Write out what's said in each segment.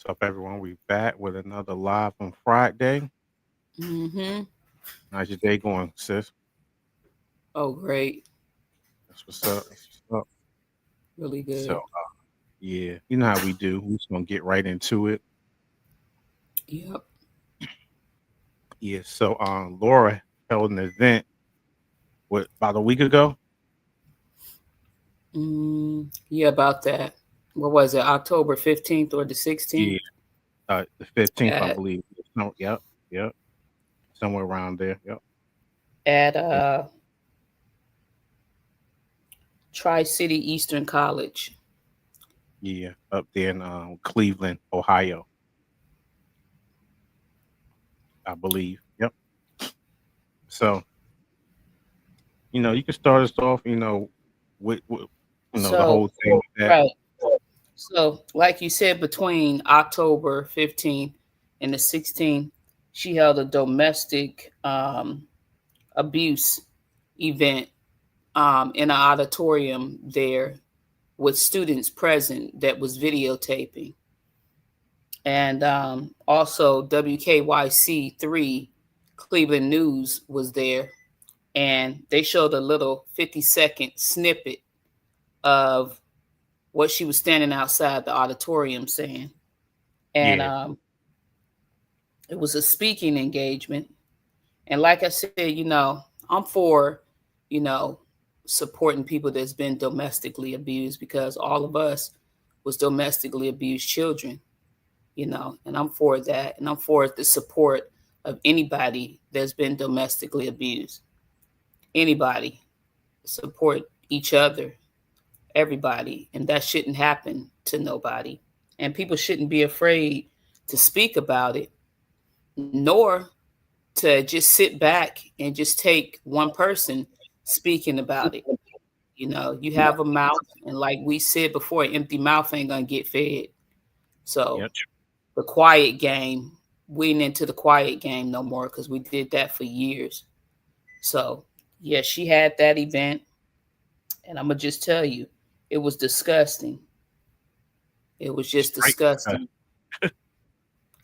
What's up, everyone? We back with another live on Friday. Mm-hmm. How's your day going, sis? Oh, great. That's what's up. That's what's up. Really So, good. yeah, you know how we do. We're just gonna get right into it. Yep. Yeah. So, Laura held an event about a week ago. Yeah, about that. What was it? October 15th or the 16th? Yeah, the 15th, I At believe. No, yep, yep, somewhere around there. Yep. at And, Tri-City Eastern College. yeah, up there in Cleveland, Ohio, I believe. Yep. So, you can start us off. With the So, whole thing with that. right. So, like you said, between October 15th and the 16th, she held a domestic abuse event in an auditorium there with students present that was videotaping. And also WKYC3 Cleveland News was there, and they showed a little 50-second snippet of what she was standing outside the auditorium saying. And Yeah, it was a speaking engagement. And like I said, I'm for, you know, supporting people that's been domestically abused, because all of us was domestically abused children, and I'm for that. And I'm for the support of anybody that's been domestically abused. Anybody. Support each other, everybody. And that shouldn't happen to nobody. And people shouldn't be afraid to speak about it, nor to just sit back and just take one person speaking about it. You have a mouth, and like we said before, an empty mouth ain't gonna get fed. So yep. the quiet game, we ain't into the quiet game no more, because we did that for years. So yeah, she had that event, and I'm gonna just tell you, it was disgusting. It was just Straight. disgusting.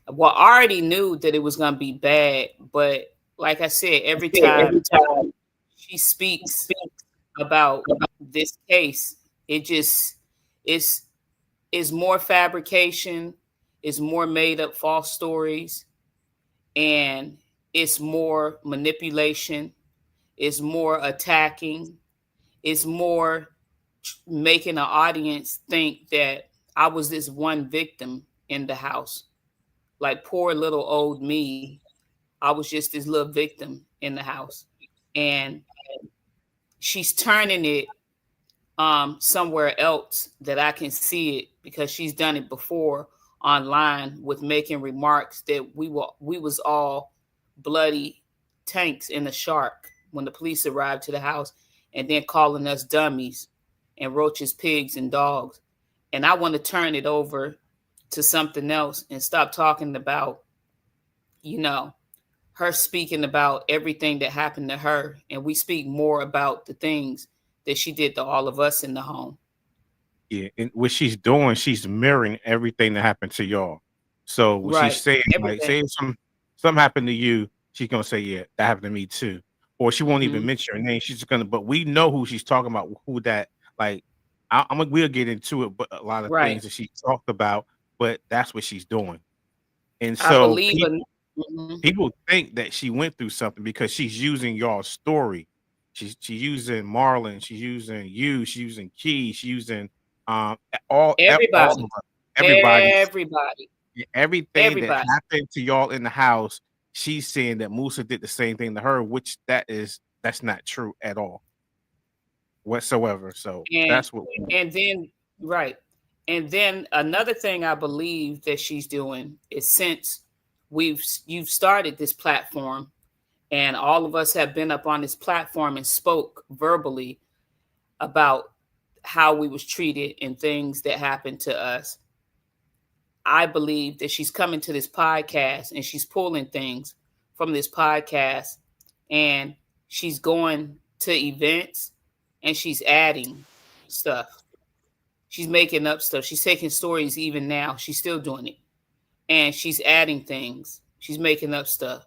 Well, I already knew that it was gonna be bad, but like I said, every time she speaks about this case, it just it's is more fabrication, is more made up false stories, and it's more manipulation, it's more attacking, it's more making an audience think that I was this one victim in the house. Like poor little old me, I was just this little victim in the house. And she's turning it somewhere else that I can see it, because she's done it before online with making remarks that we was all bloody tanks in a shark when the police arrived to the house, and then calling us dummies and roaches, pigs, and dogs. And I want to turn it over to something else and stop talking about, you know, her speaking about everything that happened to her, and we speak more about the things that she did to all of us in the home. Yeah, and what she's doing, she's mirroring everything that happened to y'all. So what she's Right. saying, like, Everything. say something happened to you, she's gonna say, "Yeah, that happened to me too," or she won't even Hmm. mention her name. She's just gonna, but we know who she's talking about. Who that? Like, we'll get into it, but a lot of Right. things that she talked about, but that's what she's doing. And I so believe in. Mhm. people think that she went through something because she's using y'all's story. She's using Marlon, she's using you, she's using Key, she's using all of Everybody. us, everybody, Everybody. everything that Everybody. happened to y'all in the house. She's saying that Musa did the same thing to her, which that's not true at all whatsoever. So And that's what. and then right. And then another thing I believe that she's doing is, since you've started this platform, and all of us have been up on this platform and spoke verbally about how we was treated and things that happened to us. I believe that she's coming to this podcast and she's pulling things from this podcast, and she's going to events and she's adding stuff. She's making up stuff. She's taking stories even now. She's still doing it. and she's adding things. She's making up stuff.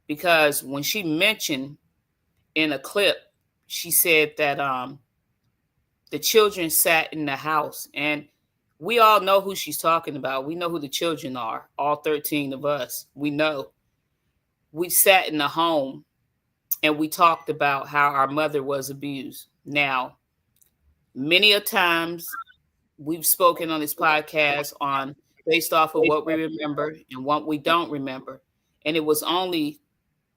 Because when she mentioned in a clip, she said that the children sat in the house, and we all know who she's talking about. We know who the children are, all 13 of us. We know. We sat in the home and we talked about how our mother was abused. Now, many a times we've spoken on this podcast on based off of what we remember and what we don't remember. And it was only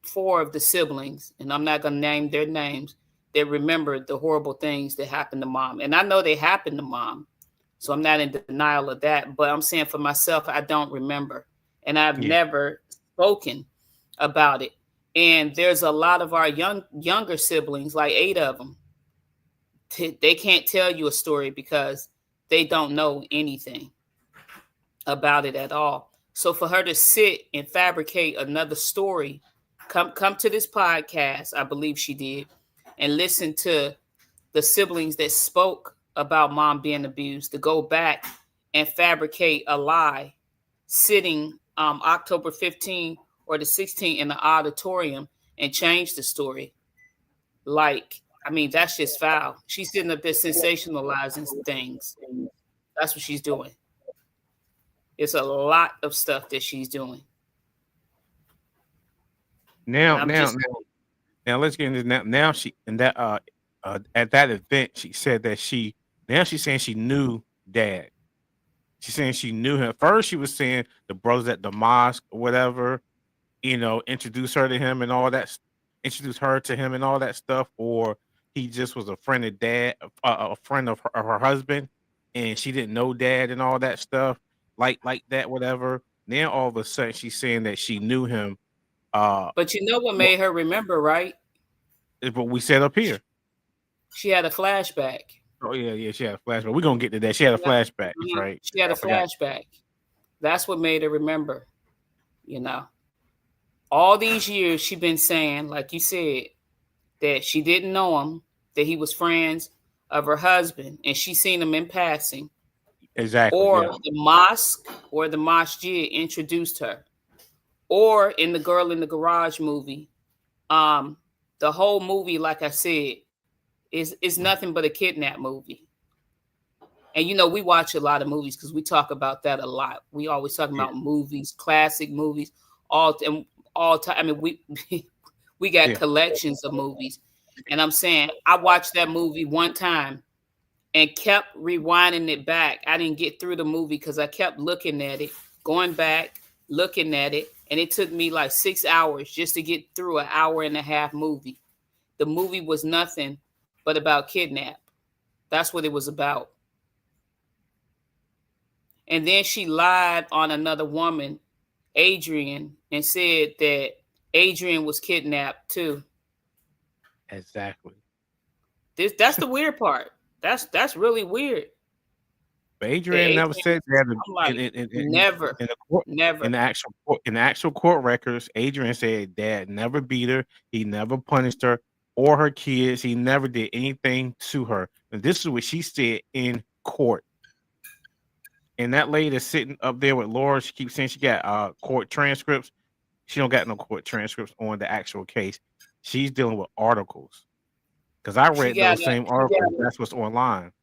4 of the siblings, and I'm not going to name their names, that remembered the horrible things that happened to mom. And I know they happened to mom, so I'm not in denial of that. But I'm saying for myself, I don't remember. And I've never spoken about it. And there's a lot of our younger siblings, like 8 of them. They can't tell you a story because they don't know anything about it at all. So for her to sit and fabricate another story, come to this podcast, I believe she did, and listen to the siblings that spoke about mom being abused, to go back and fabricate a lie, sitting October 15th or the 16th in the auditorium and change the story. Like, I mean, that's just foul. She's sitting up there sensationalizing things. That's what she's doing. It's a lot of stuff that she's doing. Now let's get into that. Now she and that at that event she said that she's saying she knew dad. She's saying she knew him. First she was saying the brothers at the mosque or whatever, introduced her to him and all that, introduced her to him and all that stuff, or he just was a friend of dad, a friend of her husband, and she didn't know dad and all that stuff, like that, whatever. Then all of a sudden she's saying that she knew him. But you know what made her remember, right? Is what we said up here. She had a flashback. Oh yeah, she had a flashback. We're gonna get to that. She had a flashback, right? She had a flashback. That's what made her remember. All these years she's been saying, like you said, that she didn't know him, that he was friends of her husband, and she seen him in passing. Exactly. Or the mosque or the masjid introduced her. Or in the Girl in the Garage movie, the whole movie, like I said, is nothing but a kidnap movie. And we watch a lot of movies because we talk about that a lot. We always talk about movies, classic movies, all time. I mean, we got collections of movies, and I'm saying I watched that movie one time and kept rewinding it back. I didn't get through the movie because I kept looking at it, going back, looking at it. And it took me like 6 hours just to get through an hour-and-a-half movie. The movie was nothing but about kidnap. That's what it was about. And then she lied on another woman, Adrian, and said that Adrian was kidnapped too. Exactly. That's the weird part. That's really weird. But Adrian never said that. Never. In the actual court records, Adrian said dad never beat her. He never punished her or her kids. He never did anything to her. And this is what she said in court. And that lady that's sitting up there with Laura, she keeps saying she got court transcripts. She don't got no court transcripts on the actual case. She's dealing with articles. Because I read those same articles. That's what's online.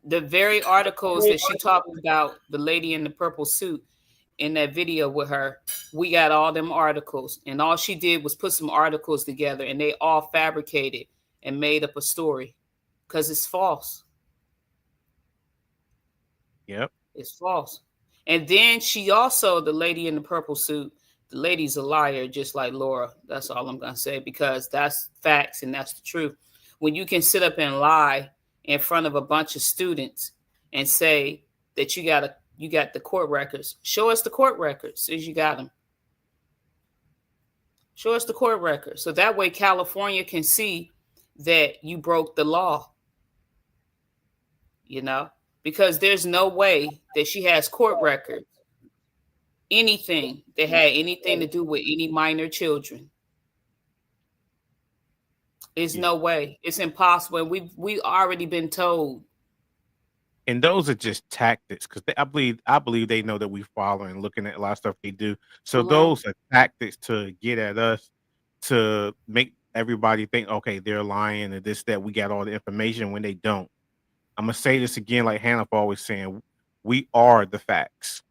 The very articles that she talked about, the lady in the purple suit in that video with her, we got all them articles. And all she did was put some articles together, and they all fabricated and made up a story because it's false. Yep. It's false. And then she also, the lady in the purple suit, the lady's a liar, just like Laura. That's all I'm going to say, because that's facts and that's the truth. When you can sit up and lie in front of a bunch of students and say that you got the court records. Show us the court records as you got them. Show us the court records. So that way California can see that you broke the law. Because there's no way that she has court records, anything that had anything to do with any minor children. There's no way. It's impossible. And we already been told. And those are just tactics because I believe they know that we follow and looking at a lot of stuff they do. So those are tactics to get at us to make everybody think, okay, they're lying and this, that we got all the information when they don't. I'm gonna say this again, like Hannah always saying, we are the facts.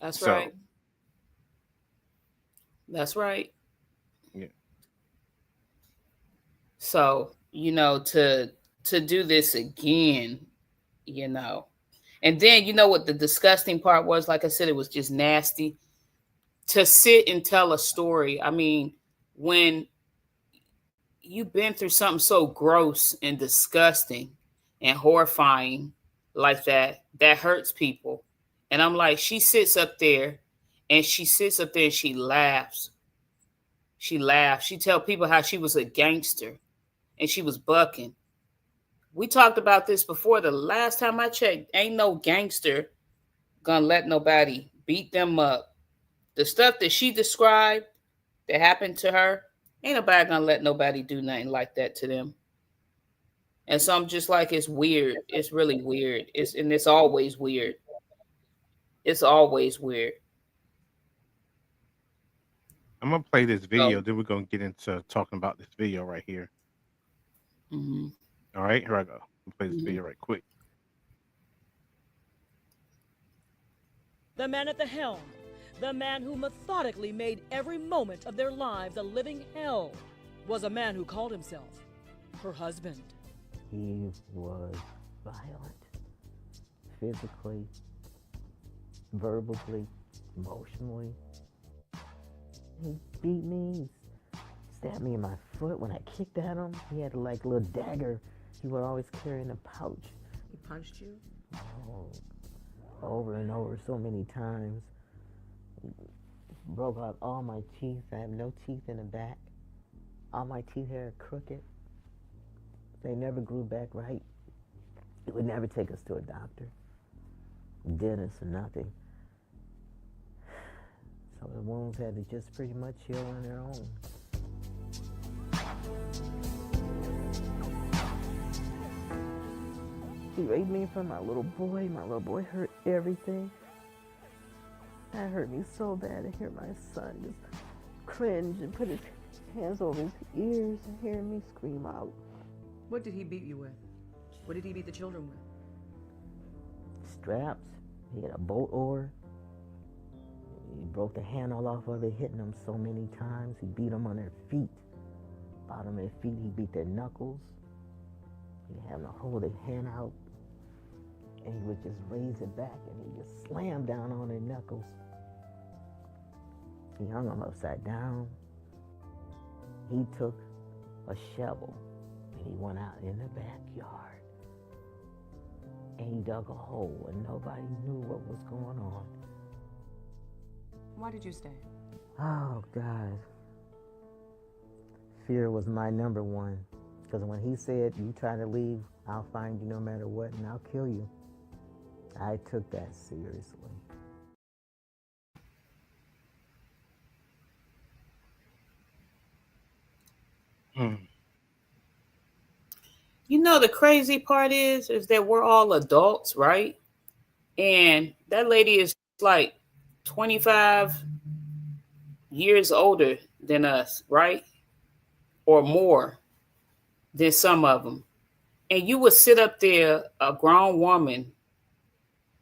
That's So right. That's right. yeah. So, to do this again, and then what the disgusting part was, like I said, it was just nasty to sit and tell a story. I mean, when you've been through something so gross and disgusting and horrifying like that hurts people. And I'm like, she sits up there and she laughs. She laughs. She tell people how she was a gangster and she was bucking. We talked about this before. The last time I checked, ain't no gangster gonna let nobody beat them up. The stuff that she described that happened to her, ain't nobody gonna let nobody do nothing like that to them. And so I'm just like, it's weird. It's really weird. It's always weird. It's always weird. I'm gonna play this So, video, then we're gonna get into talking about this video right here. All right, here I go. I'll play this video right quick. The man at the helm, the man who methodically made every moment of their lives a living hell, was a man who called himself her husband. He was violent, physically, verbally, emotionally. He beat me, stabbed me in my foot when I kicked at him. He had like a little dagger he would always carry in a pouch. He punched you? Oh, over and over so many times. Broke out all my teeth. I have no teeth in the back. All my teeth are crooked. They never grew back right. He would never take us to a doctor, dentist, or nothing. So the wounds had to just pretty much heal on their own. He raised me from my little boy. My little boy hurt everything. That hurt me so bad to hear my son just cringe and put his hands over his ears and hear me scream out. What did he beat you with? What did he beat the children with? Straps. He had a boat oar. He broke the handle off of it, hitting them so many times. He beat them on their feet. Bottom of their feet, he beat their knuckles. He'd have them hold their hand out, and he would just raise it back, and he'd just slam down on their knuckles. He hung them upside down. He took a shovel, and he went out in the backyard, and he dug a hole, and nobody knew what was going on. Why did you stay? Oh, God. Fear was my number one. Because when he said, you try to leave, I'll find you no matter what, and I'll kill you, I took that seriously. The crazy part is that we're all adults, right? And that lady is like 25 years older than us, right? Or more than some of them. And you would sit up there, a grown woman,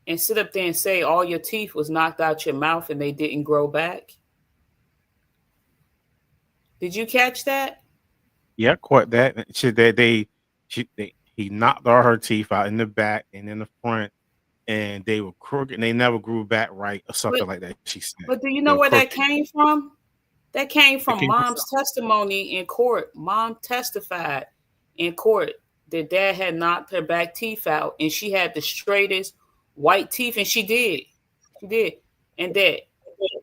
and sit up there and say all your teeth was knocked out your mouth and they didn't grow back. Did you catch that? Yeah, caught that. He knocked all her teeth out in the back and in the front, and they were crooked and they never grew back right or something like that. She said. But do you know where that came from? That came from Mom's testimony in court. Mom testified in court that Dad had knocked her back teeth out, and she had the straightest white teeth, and she did, and that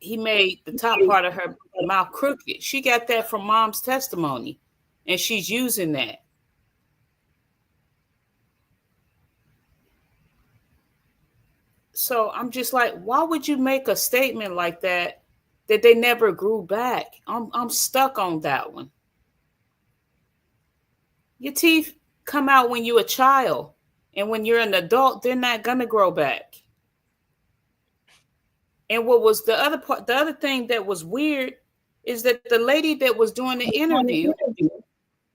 he made the top part of her mouth crooked. She got that from Mom's testimony, and she's using that. So I'm just like, why would you make a statement like that they never grew back? I'm stuck on that one. Your teeth come out when you're a child, And when you're an adult, they're not going to grow back. And what was the other part, the other thing that was weird is that the lady that was doing the interview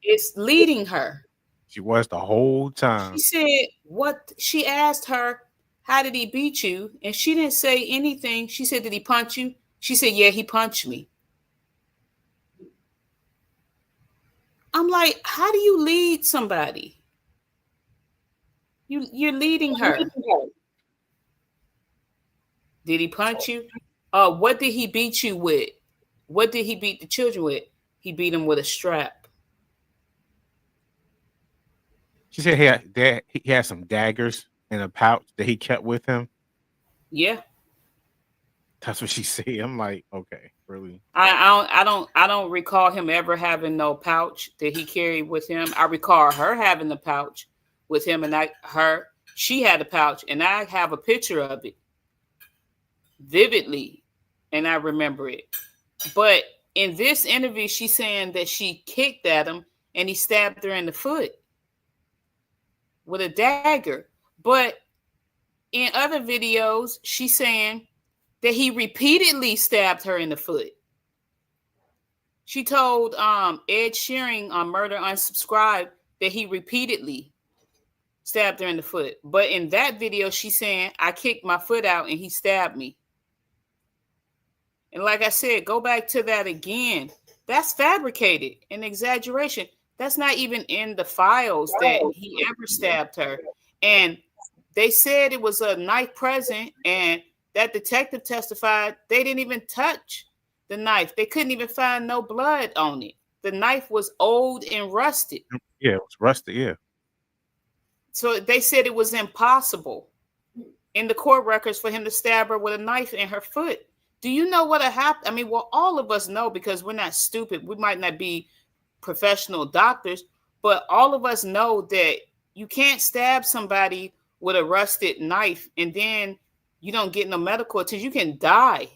is leading her. She was the whole time. She said, what? She asked her, how did he beat you? And she didn't say anything. She said, did he punch you? She said, yeah, he punched me. I'm like, how do you lead somebody? You're leading her. Did he punch you? What did he beat you with? What did he beat the children with? He beat them with a strap. She said he had some daggers in a pouch that he kept with him. Yeah. That's what she said. I'm like, okay, really? I don't recall him ever having no pouch that he carried with him. I recall her having the pouch with him, and she had a pouch, and I have a picture of it vividly, and I remember it. But in this interview, she's saying that she kicked at him and he stabbed her in the foot with a dagger. But in other videos, she's saying that he repeatedly stabbed her in the foot. She told Ed Sheeran on Murder Unsubscribed that he repeatedly stabbed her in the foot. But in that video, she's saying, I kicked my foot out and he stabbed me. And like I said, go back to that again. That's fabricated, an exaggeration. That's not even in the files that he ever stabbed her. And they said it was a knife present, and that detective testified they didn't even touch the knife. They couldn't even find no blood on it. The knife was old and rusted. Yeah, it was rusted, yeah. So they said it was impossible in the court records for him to stab her with a knife in her foot. Do you know what happened? I mean, well, all of us know because we're not stupid. We might not be professional doctors, but all of us know that you can't stab somebody with a rusted knife and then you don't get no medical attention. You can die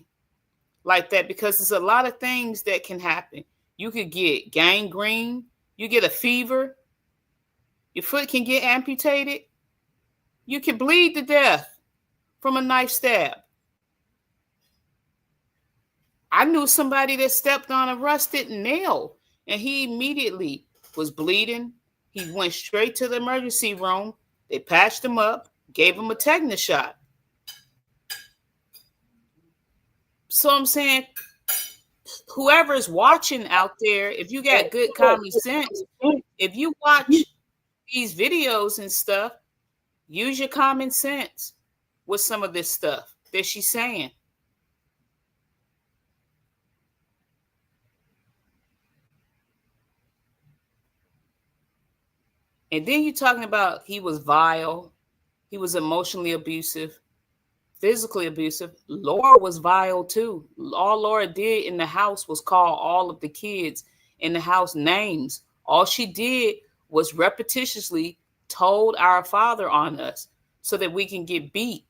like that because there's a lot of things that can happen. You could get gangrene. You get a fever. Your foot can get amputated. You can bleed to death from a knife stab. I knew somebody that stepped on a rusted nail and he immediately was bleeding. He went straight to the emergency room. They patched him up, gave him a tetanus shot. So I'm saying, whoever's watching out there, if you got good common sense, if you watch these videos and stuff, use your common sense with some of this stuff that she's saying. And then you're talking about he was vile, he was emotionally abusive, physically abusive. Laura was vile too. All Laura did in the house was call all of the kids in the house names. All she did was repetitiously told our father on us so that we can get beat.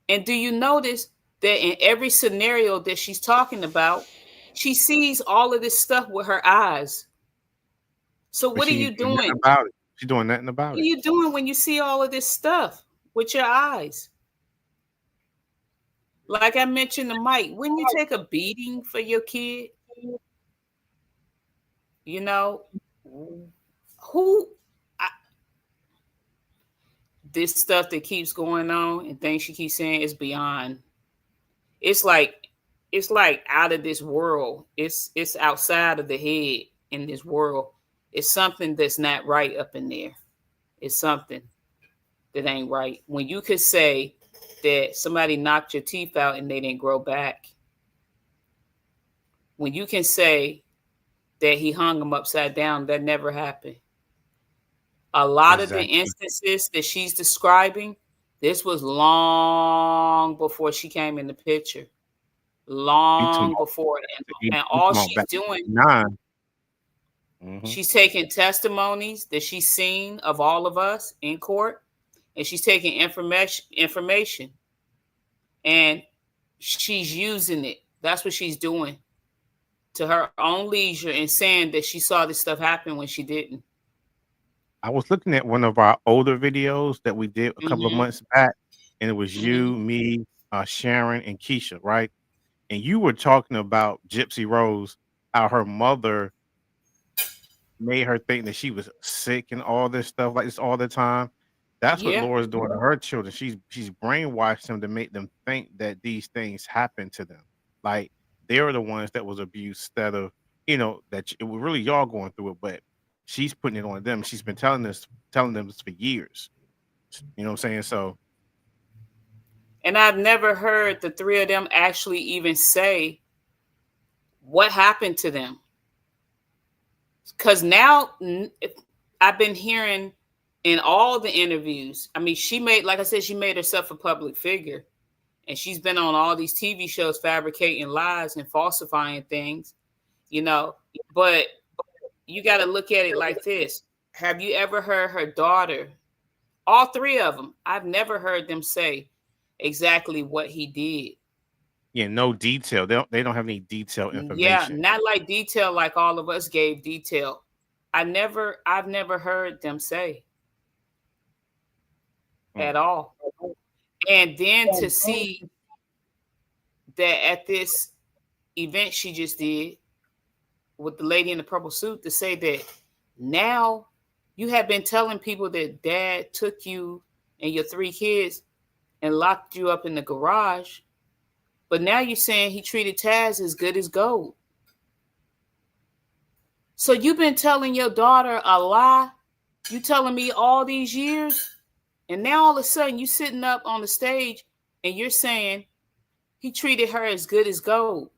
And do you notice that in every scenario that she's talking about, she sees all of this stuff with her eyes? So what are you doing about it? She's doing nothing about it. What are you doing when you see all of this stuff with your eyes? Like I mentioned to Mike, wouldn't you take a beating for your kid? You know, this stuff that keeps going on and things she keeps saying is beyond. It's like out of this world. It's outside of the head in this world. It's something that's not right up in there. It's something that ain't right. When you could say that somebody knocked your teeth out and they didn't grow back. When you can say that he hung them upside down, that never happened. A lot of the instances that she's describing, this was long before she came in the picture. Long before. And all she's doing, she's taking testimonies that she's seen of all of us in court, and she's taking information and she's using it. That's what she's doing to her own leisure and saying that she saw this stuff happen when she didn't. I was looking at one of our older videos that we did a couple of months back, and it was you, me, Sharon, and Keisha, right? And you were talking about Gypsy Rose, how her mother made her think that she was sick and all this stuff like this all the time. That's what Yeah. Laura's doing to her children. She's brainwashed them to make them think that these things happen to them. Like they were the ones that was abused instead of, that it was really y'all going through it, but she's putting it on them. She's been telling them this for years. You know what I'm saying? So And I've never heard the three of them actually even say what happened to them. Because now I've been hearing in all the interviews. I mean, like I said, she made herself a public figure. And she's been on all these TV shows fabricating lies and falsifying things, But you got to look at it like this. Have you ever heard her daughter, all three of them, I've never heard them say exactly what he did. yeah, no detail. They don't have any detailed information. Yeah, not like detail like all of us gave detail. I've never heard them say at all. And then to see that at this event she just did with the lady in the purple suit, to say that now you have been telling people that dad took you and your three kids and locked you up in the garage, but now you're saying he treated Taz as good as gold. So you've been telling your daughter a lie. You telling me all these years, and now all of a sudden you sitting up on the stage and you're saying he treated her as good as gold.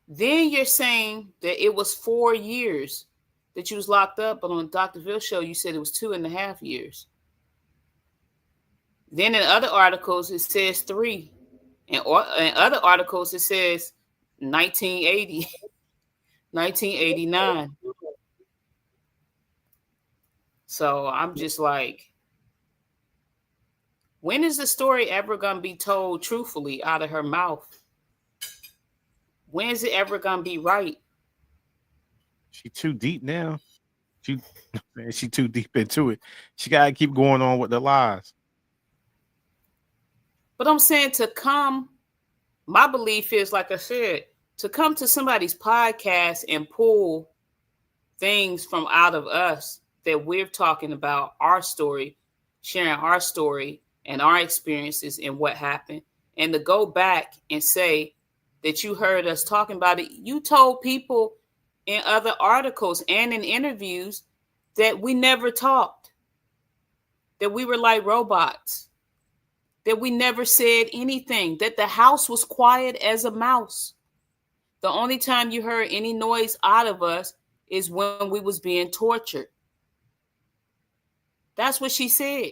Then you're saying that it was 4 years that you was locked up, but on the Dr. Phil show, you said it was 2.5 years. Then in other articles, it says 3. And in other articles, it says 1980, 1989. So I'm just like, when is the story ever going to be told truthfully out of her mouth? When is it ever going to be right? She too deep now. She too deep into it. She got to keep going on with the lies. But I'm saying my belief is, like I said, to come to somebody's podcast and pull things from out of us that we're talking about, our story, sharing our story and our experiences and what happened, and to go back and say that you heard us talking about it. You told people in other articles and in interviews that we never talked, that we were like robots, that we never said anything, that the house was quiet as a mouse. The only time you heard any noise out of us is when we was being tortured. That's what she said.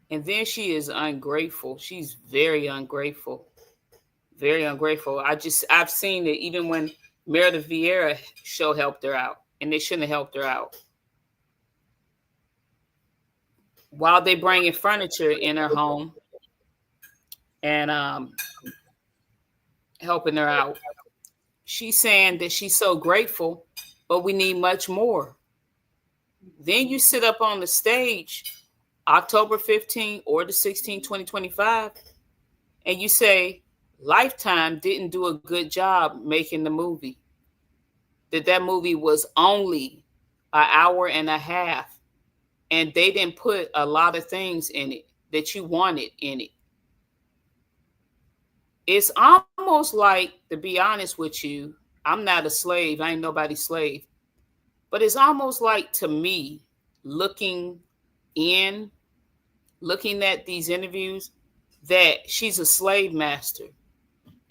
And then she is ungrateful. She's very ungrateful. Very ungrateful. I've seen it even when Meredith Vieira show helped her out, and they shouldn't have helped her out. While they bringing furniture in her home and helping her out, she's saying that she's so grateful, but we need much more. Then you sit up on the stage October 15 or the 16th, 2025, and you say Lifetime didn't do a good job making the movie. That movie was only an hour and a half, and they didn't put a lot of things in it that you wanted in it. It's almost like, to be honest with you, I'm not a slave. I ain't nobody's slave. But it's almost like, to me, looking at these interviews, that she's a slave master.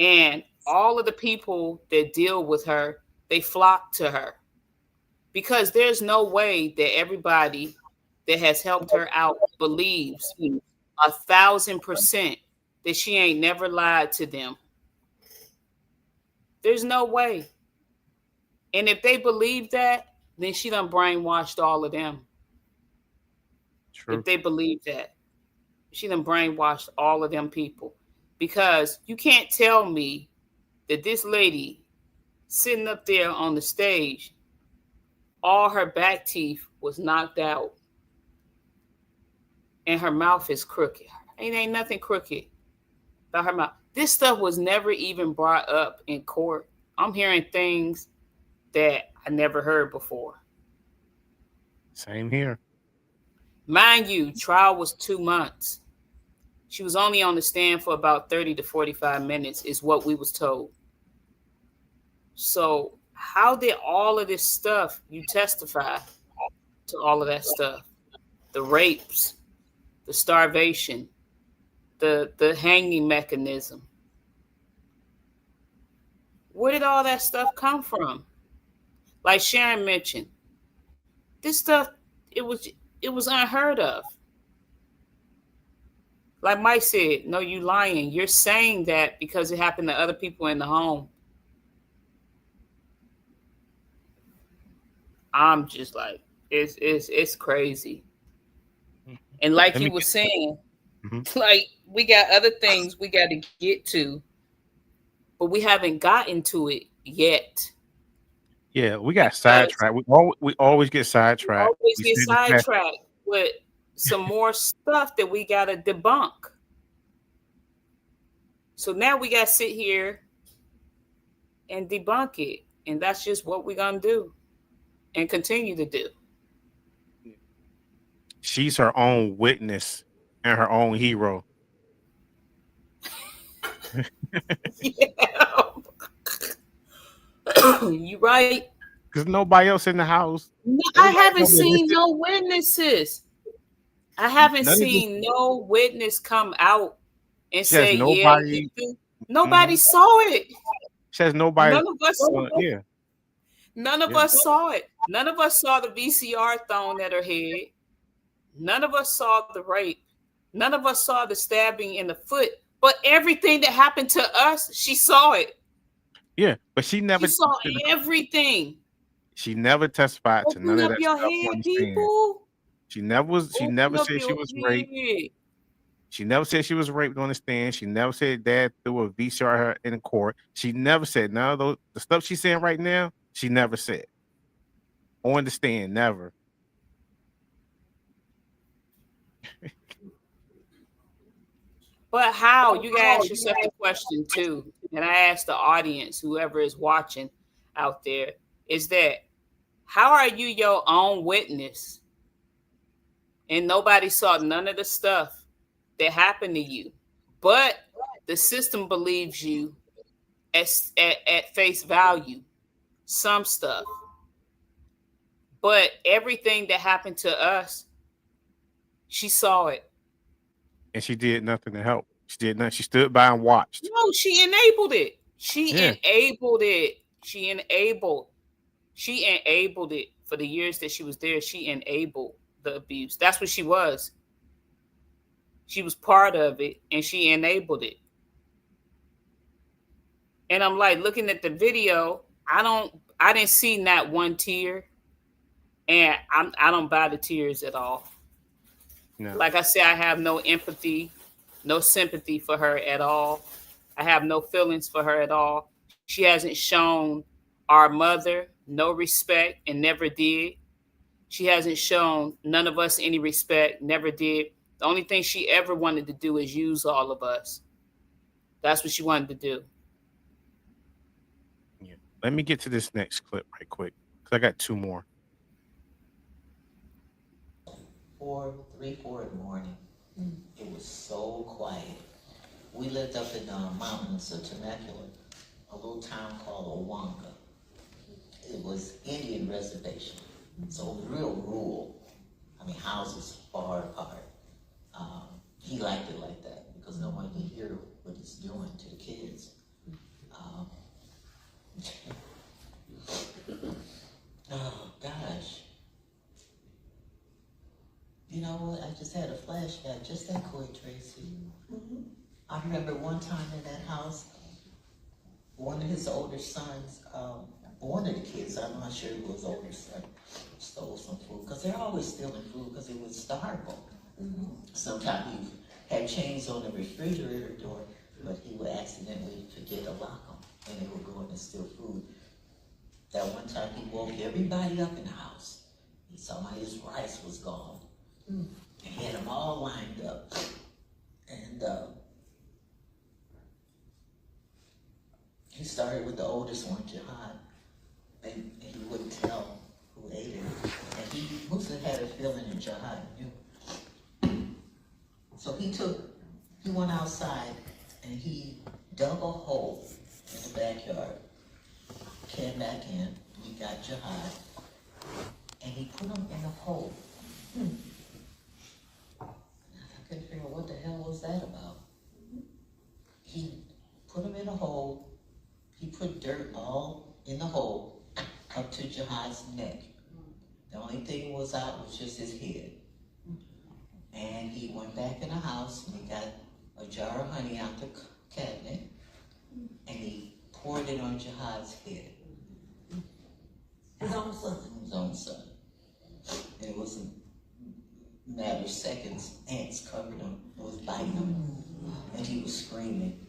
And all of the people that deal with her, they flock to her. Because there's no way that everybody that has helped her out believes 1,000% that she ain't never lied to them. There's no way. And if they believe that, then she done brainwashed all of them. True. If they believe that, she done brainwashed all of them people. Because you can't tell me that this lady sitting up there on the stage, all her back teeth was knocked out, and her mouth is crooked. Ain't nothing crooked about her mouth. This stuff was never even brought up in court. I'm hearing things that I never heard before. Same here. Mind you, trial was 2 months. She was only on the stand for about 30 to 45 minutes is what we was told. So how did all of this stuff, you testify to all of that stuff? The rapes, the starvation, the hanging mechanism. Where did all that stuff come from? Like Sharon mentioned, this stuff, it was unheard of. Like Mike said, no, you lying. You're saying that because it happened to other people in the home. I'm just like, it's crazy. And like you were saying, like we got other things we got to get to, but we haven't gotten to it yet. Yeah, we got sidetracked. We always get sidetracked. Always get sidetracked with some more stuff that we got to debunk. So now we got to sit here and debunk it. And that's just what we're going to do and continue to do. She's her own witness and her own hero. Yeah. You right. Because nobody else in the house. No, I haven't seen no witnesses. I haven't seen no witness come out and say, nobody, yeah. Nobody saw it. Says nobody. None of us saw it. Yeah. None of us saw it. None of us saw the VCR thrown at her head. None of us saw the rape. None of us saw the stabbing in the foot. But everything that happened to us, she saw it. Yeah, but she never saw everything. She never testified to none of that stuff. Head, people. She never said she was raped. She never said she was raped on the stand. She never said dad threw a VCR at her in court. She never said none of those. The stuff she's saying right now, she never said. On the stand, never. But how? You gotta ask yourself the question too. And I ask the audience, whoever is watching out there, is that how are you your own witness and nobody saw none of the stuff that happened to you, but the system believes you at face value, some stuff, but everything that happened to us, she saw it. And she did nothing to help. She did nothing. She stood by and watched. No, she enabled it. Enabled it. She enabled it for the years that she was there. She enabled the abuse. That's what she was. She was part of it, and she enabled it. And I'm like, looking at the video, I didn't see not one tear, and I don't buy the tears at all. No. Like I said, I have no empathy, no sympathy for her at all. I have no feelings for her at all. She hasn't shown our mother no respect and never did. She hasn't shown none of us any respect, never did. The only thing she ever wanted to do is use all of us. That's what she wanted to do. Yeah. Let me get to this next clip right quick, because I got two more. 3, 4 in the morning. It was so quiet. We lived up in the mountains of Temecula, a little town called Owanka. It was Indian reservation, so it was real rural. I mean, houses far apart. He liked it like that because no one could hear what he's doing to the kids. Oh gosh. You know what? I just had a flashback, just that quick, Tracy. I remember one time in that house, one of his older sons, one of the kids, I'm not sure who was older son, stole some food, because they're always stealing food because it was starvable. Sometimes he had chains on the refrigerator door, but he would accidentally forget to lock them, and they would go in and steal food. That one time he woke everybody up in the house. He saw his rice was gone. And he had them all lined up. And he started with the oldest one, Jihad. And he wouldn't tell who ate it. And Musa had a feeling that Jihad knew. So he went outside and he dug a hole in the backyard, came back in, he got Jihad, and he put him in a hole. I couldn't figure out what the hell was that about. He put him in a hole, he put dirt all in the hole up to Jihad's neck. The only thing was out was just his head. And he went back in the house and he got a jar of honey out the cabinet and he poured it on Jihad's head. His own son. His own son. And it was a matter of seconds. Ants covered him. It was biting him. And he was screaming.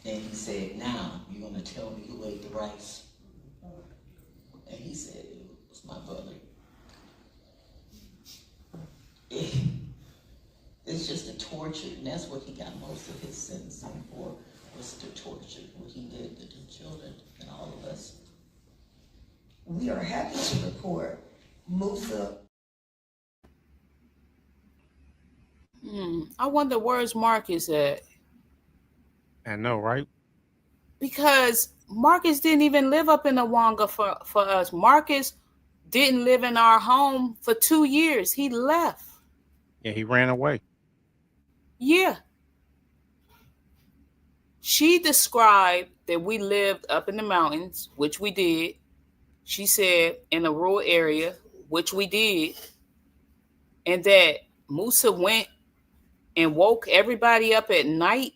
And he said, "Now you're going to tell me who ate the rice." And he said, "It was my brother." It's just the torture, and that's what he got most of his sentencing for, was the torture, what he did to the children and all of us. We are happy to report Musa. I wonder where's Marcus at? I know, right? Because Marcus didn't even live up in Awanga for us. Marcus didn't live in our home for 2 years. He left. Yeah, he ran away. Yeah. She described that we lived up in the mountains, which we did. She said in a rural area, which we did. And that Musa went and woke everybody up at night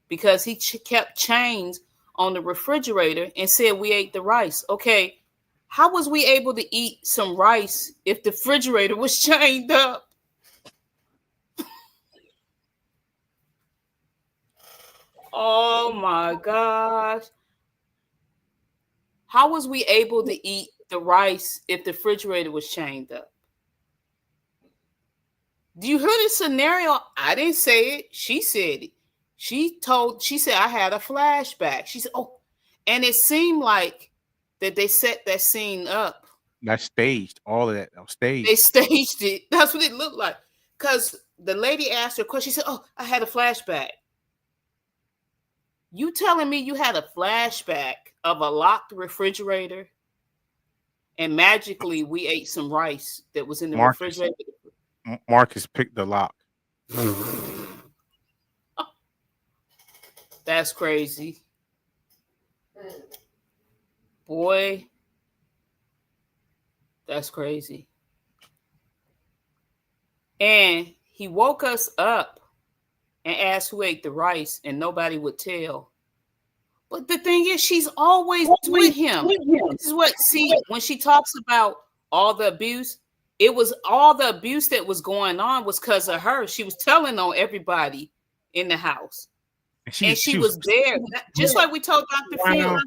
because he kept chains on the refrigerator and said we ate the rice. Okay, how was we able to eat some rice if the refrigerator was chained up? Oh my gosh. How was we able to eat the rice if the refrigerator was chained up? Do you hear this scenario? I didn't say it. She said it. She said, I had a flashback. She said, oh, and it seemed like that they set that scene up. That's staged. All of that staged. They staged it. That's what it looked like. Because the lady asked her a question. She said, oh, I had a flashback. You telling me you had a flashback of a locked refrigerator and magically we ate some rice that was in the refrigerator? Marcus picked the lock. That's crazy. Boy, that's crazy. And he woke us up and asked who ate the rice, and nobody would tell. But the thing is, she's always with him. This is what, when she talks about all the abuse, it was all the abuse that was going on was because of her. She was telling on everybody in the house. And she was there. Just like we told Dr. Phil.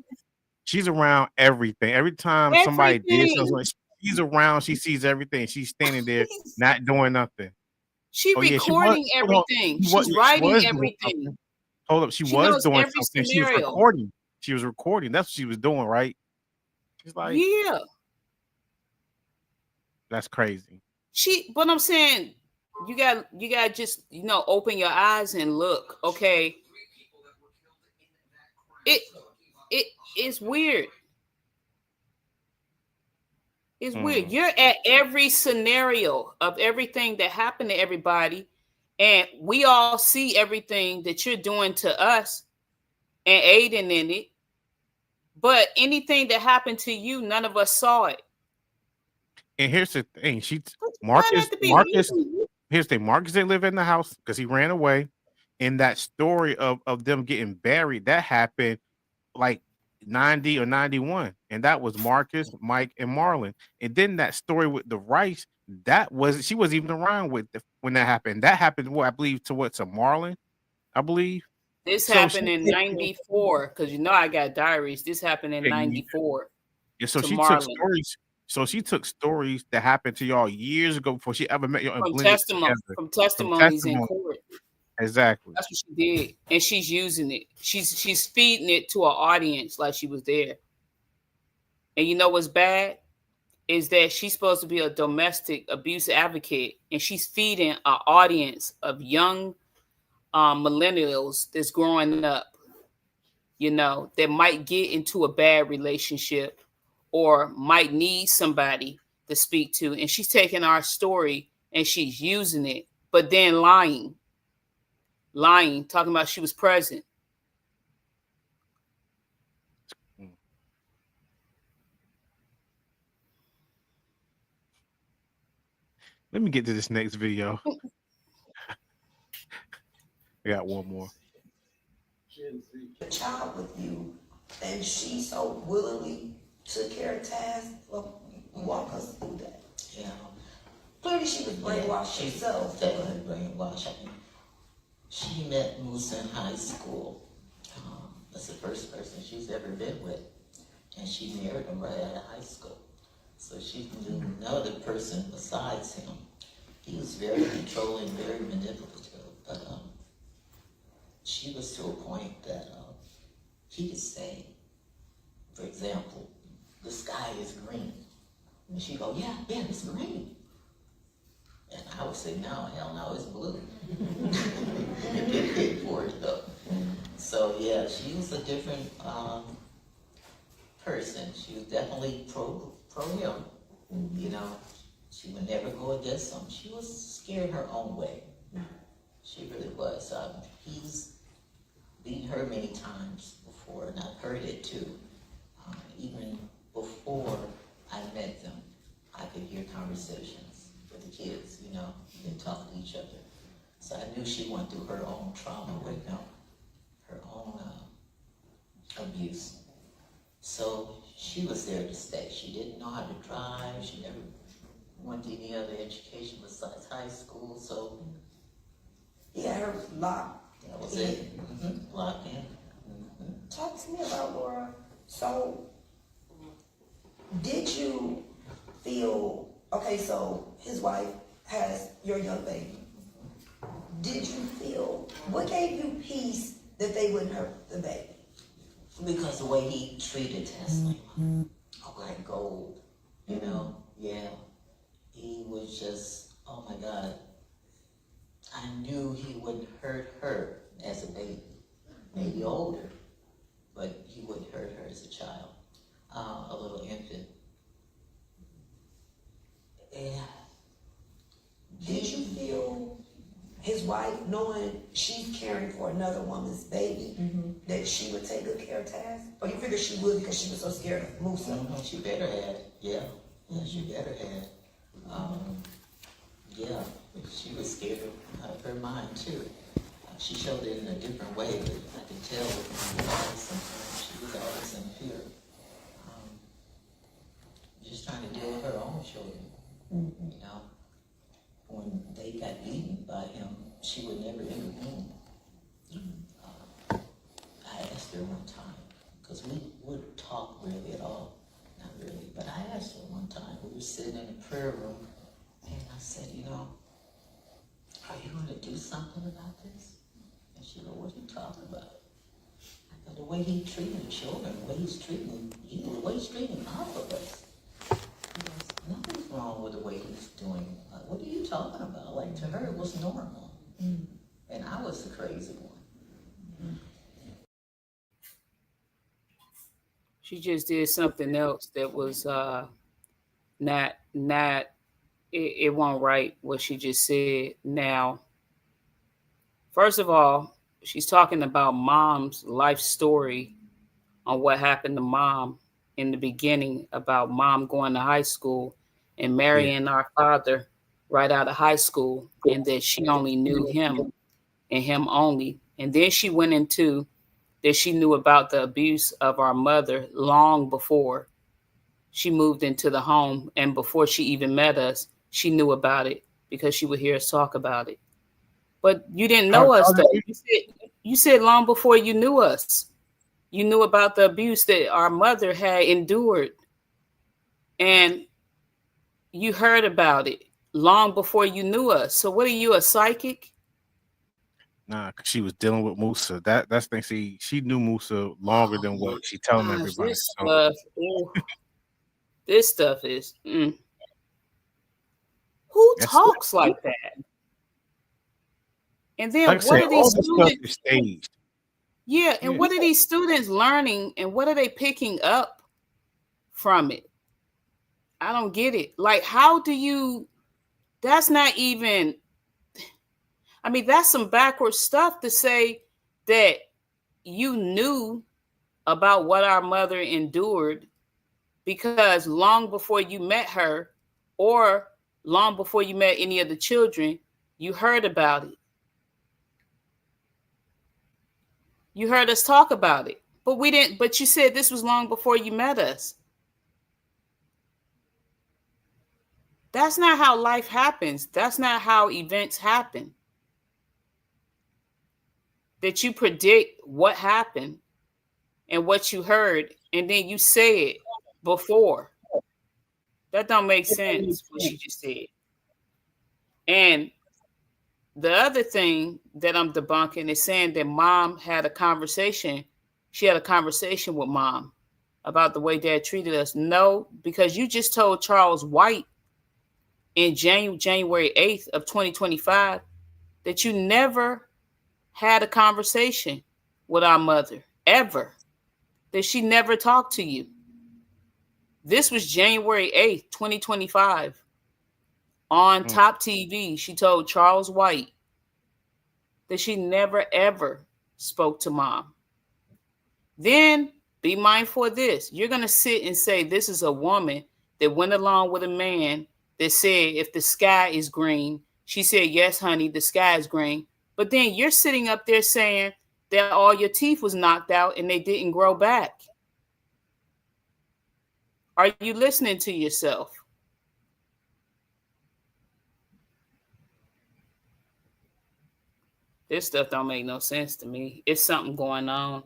She's around everything. Every time somebody did something, she's around, she sees everything. She's standing there, not doing nothing. She's recording everything. She's writing everything. Hold up. She was doing something. She was recording. She was recording. That's what she was doing, right? She's like, yeah. That's crazy. But I'm saying you got just, open your eyes and look. Okay. It's weird. It's weird. You're at every scenario of everything that happened to everybody, and we all see everything that you're doing to us and aiding in it. But anything that happened to you, none of us saw it. And here's the thing: Marcus didn't live in the house because he ran away. And that story of them getting buried, that happened like 90 or 91, and that was Marcus, Mike, and Marlon. And then that story with the rice, she wasn't even around when that happened. That happened, I believe, to Marlon, I believe. This happened in 94, because I got diaries. This happened in 94. Yeah, so to she took Marlon. stories. So she took stories that happened to y'all years ago before she ever met y'all and blended it together. From testimonies in testimony. court. Exactly. That's what she did, and she's using it. She's feeding it to an audience like she was there. And you know what's bad is that she's supposed to be a domestic abuse advocate, and she's feeding an audience of young millennials that's growing up, you know, that might get into a bad relationship or might need somebody to speak to. And she's taking our story and she's using it, but then lying, talking about she was present. Let me get to this next video. I got one more. A child with you, and she so willingly took care of tasks. Well, walk us through that. Yeah. Clearly, she was brainwashed herself. Definitely brainwashed. She met Musa in high school. That's the first person she's ever been with, and she married him right out of high school. So she knew another person besides him. He was very controlling, very manipulative, but she was to a point that he could say, for example, the sky is green. And she'd go, yeah, it's green. And I would say, no, hell no, it's blue. And get paid for it though. So yeah, she was a different person. She was definitely pro him. You know, she would never go against him. She was scared her own way. She really was. He's beaten her many times before, and I've heard it too. Even before I met them, I could hear conversations with the kids, you know, they talk to each other. So I knew she went through her own trauma with him, her own abuse. So she was there to stay. She didn't know how to drive. She never went to any other education besides high school. So Yeah, her locked. that was it. Locked in. Talk to me about Laura. So, did you feel, okay, so his wife has your young baby. Did you feel, what gave you peace that they wouldn't hurt the baby? Because the way he treated Tesla, like gold, you know, yeah. He was just, oh my God. I knew he wouldn't hurt her as a baby, maybe older, but he wouldn't hurt her as a child, a little infant. Yeah. Did you feel his wife, knowing she's caring for another woman's baby, that she would take good care of Taz? Or you figured she would because she was so scared of Musa? She better had, yeah, she better had. Yeah, she was scared out of her mind too. She showed it in a different way, but I could tell with her eyes sometimes she was always in fear. Just trying to deal with her own children, you know. When they got beaten by him, she would never intervene. I asked her one time, because we wouldn't talk really at all, not really, but I asked her one time, we were sitting in the prayer room, and I said, you know, are you going to do something about this? And she go, what are you talking about? I go, the way he treated children, the way he's treating you, the way he's treating all of us. He goes, nothing's wrong with the way he's doing. What are you talking about? Like, to her, it was normal. And I was the crazy one. She just did something else that was not it won't right what she just said. Now, first of all, she's talking about mom's life story on what happened to mom in the beginning, about mom going to high school and marrying our father right out of high school, and that she only knew him and him only. And then she went into that she knew about the abuse of our mother long before she moved into the home, and before she even met us, she knew about it because she would hear us talk about it. But you didn't know us though. You said long before you knew us. You knew about the abuse that our mother had endured And you heard about it long before you knew us. So what are you, a psychic? Nah, cause she was dealing with Musa. That's the thing. She knew Musa longer than what she telling everybody. This So stuff, this stuff is. Who talks like that? And then like I what said, are these all this stuff students? is staged. Yeah, and what are these students learning, and what are they picking up from it? I don't get it. Like, how do you? That's not even. I mean, that's some backwards stuff to say that you knew about what our mother endured, because long before you met her, or long before you met any of the children, you heard about it. You heard us talk about it, but we didn't. But you said this was long before you met us. That's not how life happens. That's not how events happen. That you predict what happened and what you heard, and then you say it before. That don't make sense, what she just said. And the other thing that I'm debunking is saying that mom had a conversation. She had a conversation with mom about the way dad treated us. No, because you just told Charles White in January 8th of 2025 that you never had a conversation with our mother, ever. That she never talked to you. This was January 8th, 2025. On Top TV, she told Charles White that she never, ever spoke to mom. Then be mindful of this. You're going to sit and say this is a woman that went along with a man that said if the sky is green, she said, yes, honey, the sky is green. But then you're sitting up there saying that all your teeth was knocked out and they didn't grow back. Are you listening to yourself? This stuff don't make no sense to me. It's something going on.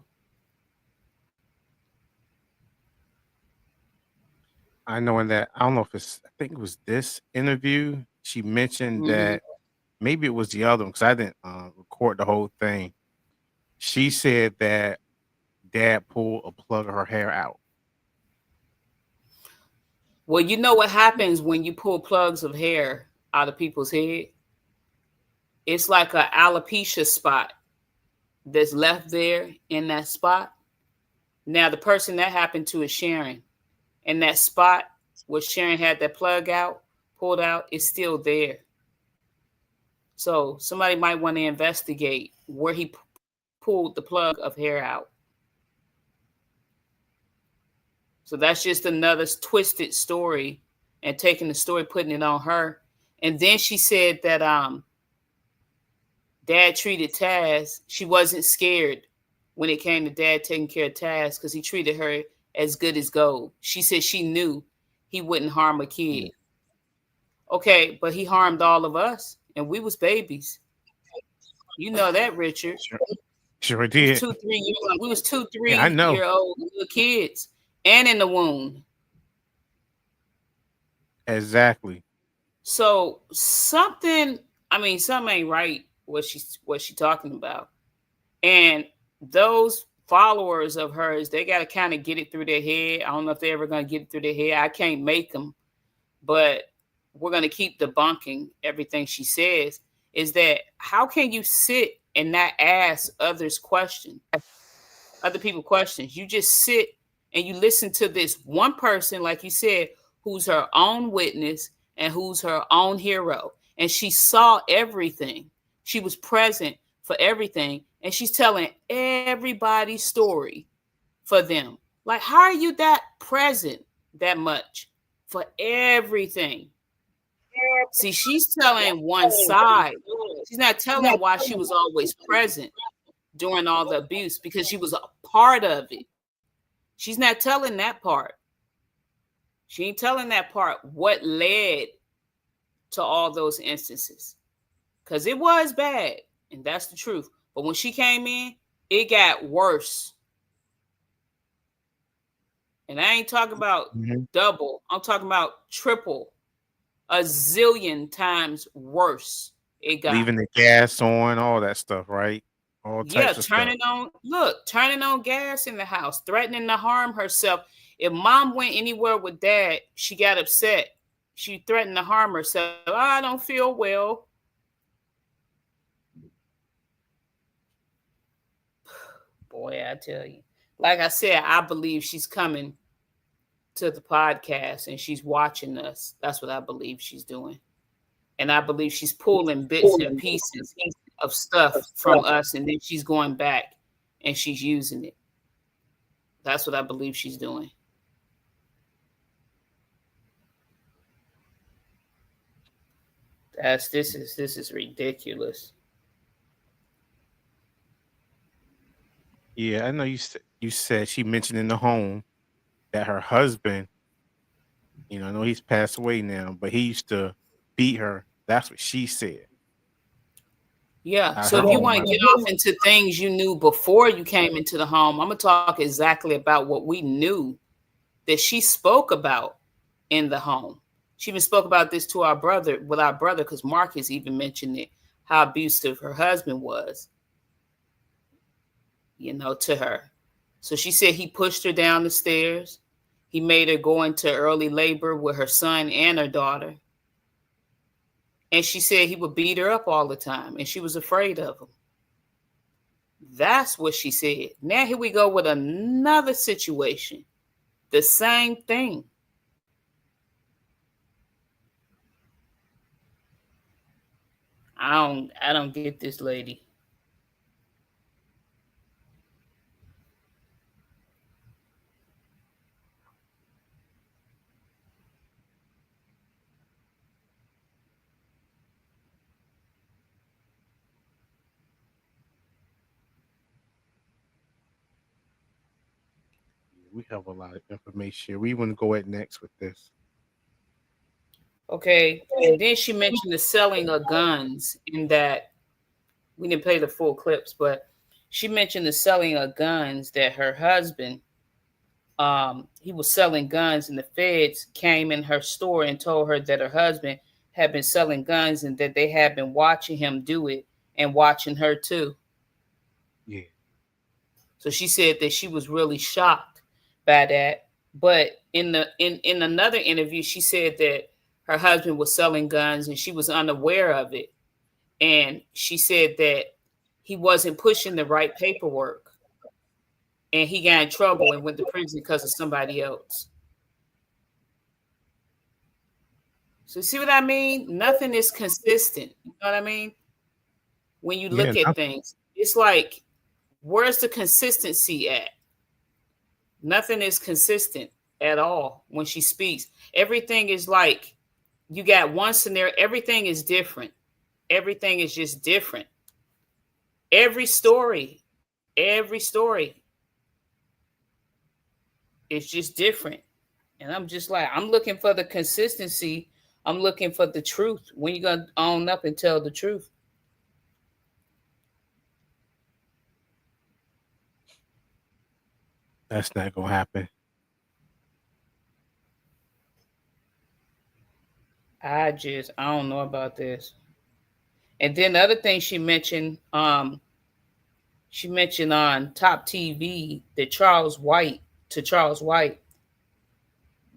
I know in that, I don't know if I think it was this interview, she mentioned that maybe it was the other one because I didn't record the whole thing. She said that dad pulled a plug of her hair out. Well, you know what happens when you pull plugs of hair out of people's head? It's like an alopecia spot that's left there in that spot. Now, the person that happened to is Sharon. And that spot where Sharon had that plug out, pulled out, is still there. So somebody might want to investigate where he pulled the plug of hair out. So that's just another twisted story and taking the story, putting it on her. And then she said that dad treated Taz. She wasn't scared when it came to dad taking care of Taz because he treated her as good as gold. She said she knew he wouldn't harm a kid. Okay, but he harmed all of us, and we was babies. You know that, Richard. Sure did. We was 2-3-year-old little kids, and in the womb. Exactly. So something ain't right what she talking about. And those followers of hers, they got to kind of get it through their head. I don't know if they're ever going to get it through their head. I can't make them, but we're going to keep debunking everything she says. Is that how can you sit and not ask other people questions? You just sit and you listen to this one person, like you said, who's her own witness and who's her own hero. And she saw everything. She was present for everything. And she's telling everybody's story for them. Like, how are you that present that much for everything? See, she's telling one side. She's not telling why she was always present during all the abuse, because she was a part of it. She's not telling that part. She ain't telling that part what led to all those instances. Because it was bad, and that's the truth. But when she came in, it got worse. And I ain't talking about Mhm. double. I'm talking about triple, a zillion times worse. It got. Leaving the gas on, all that stuff, right? All Yeah, types of stuff. turning on gas in the house, threatening to harm herself. If mom went anywhere with dad, she got upset. She threatened to harm herself. I don't feel well. Boy, I tell you. Like I said, I believe she's coming to the podcast and she's watching us. That's what I believe she's doing. And I believe she's pulling bits and pieces of stuff from us, and then she's going back and she's using it. That's what I believe she's doing. This is ridiculous. Yeah, I know you said she mentioned in the home that her husband, I know he's passed away now, but he used to beat her. That's what she said. Yeah. At So her if you home. want to get off into things you knew before you came into the home, I'm gonna talk exactly about what we knew that she spoke about in the home. She even spoke about this to our brother, because Marcus even mentioned it, how abusive her husband was, to her. So she said he pushed her down the stairs. He made her go into early labor with her son and her daughter. And she said he would beat her up all the time, and she was afraid of him. That's what she said. Now here we go with another situation. The same thing. I don't get this lady. We have a lot of information. We want to go at next with this. Okay. And then she mentioned the selling of guns, in that we didn't play the full clips, but she mentioned the selling of guns, that her husband, he was selling guns, and the feds came in her store and told her that her husband had been selling guns and that they had been watching him do it and watching her too. Yeah. So she said that she was really shocked by that. But in another interview, she said that her husband was selling guns and she was unaware of it. And she said that he wasn't pushing the right paperwork. And he got in trouble and went to prison because of somebody else. So see what I mean? Nothing is consistent. You know what I mean? When you Yeah. look at things, it's like, where's the consistency at? Nothing is consistent at all when she speaks. Everything is like, you got one scenario, everything is different. Everything is just different. Every story is just different. And I'm just like, I'm looking for the consistency. I'm looking for the truth. When you gonna own up and tell the truth? That's not gonna happen. I don't know about this. And then the other thing she mentioned on Top TV that Charles White,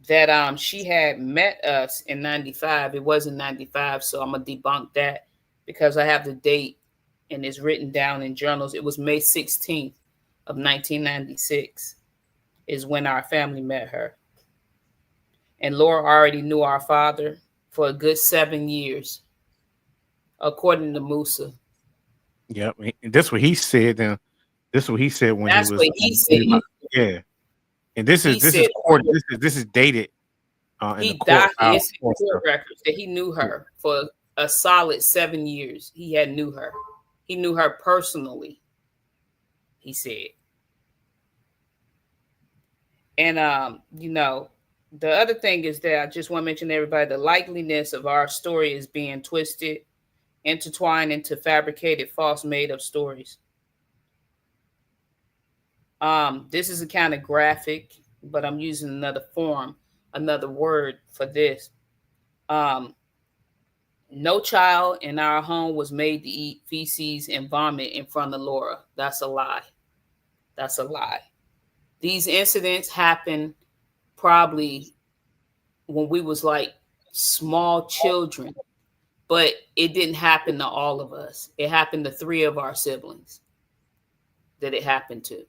that she had met us in 95. It wasn't 95, so I'm gonna debunk that because I have the date and it's written down in journals. It was May 16th of 1996 is when our family met her. And Laura already knew our father for a good 7 years, according to Musa. Yep. And this what he said. Now, this is what he said when That's he was. what he said. Yeah. And this He is said court. This is dated. In the he court file. it's in court records that he knew her for a solid 7 years. He knew her. He knew her personally, he said. And the other thing is that I just want to mention to everybody, the likeliness of our story is being twisted, intertwined into fabricated, false, made-up stories. This is a kind of graphic but I'm using another form, another word for this. No child in our home was made to eat feces and vomit in front of Laura. That's a lie. That's a lie. These incidents happened probably when we was like small children, but it didn't happen to all of us. It happened to 3 of our siblings that it happened to.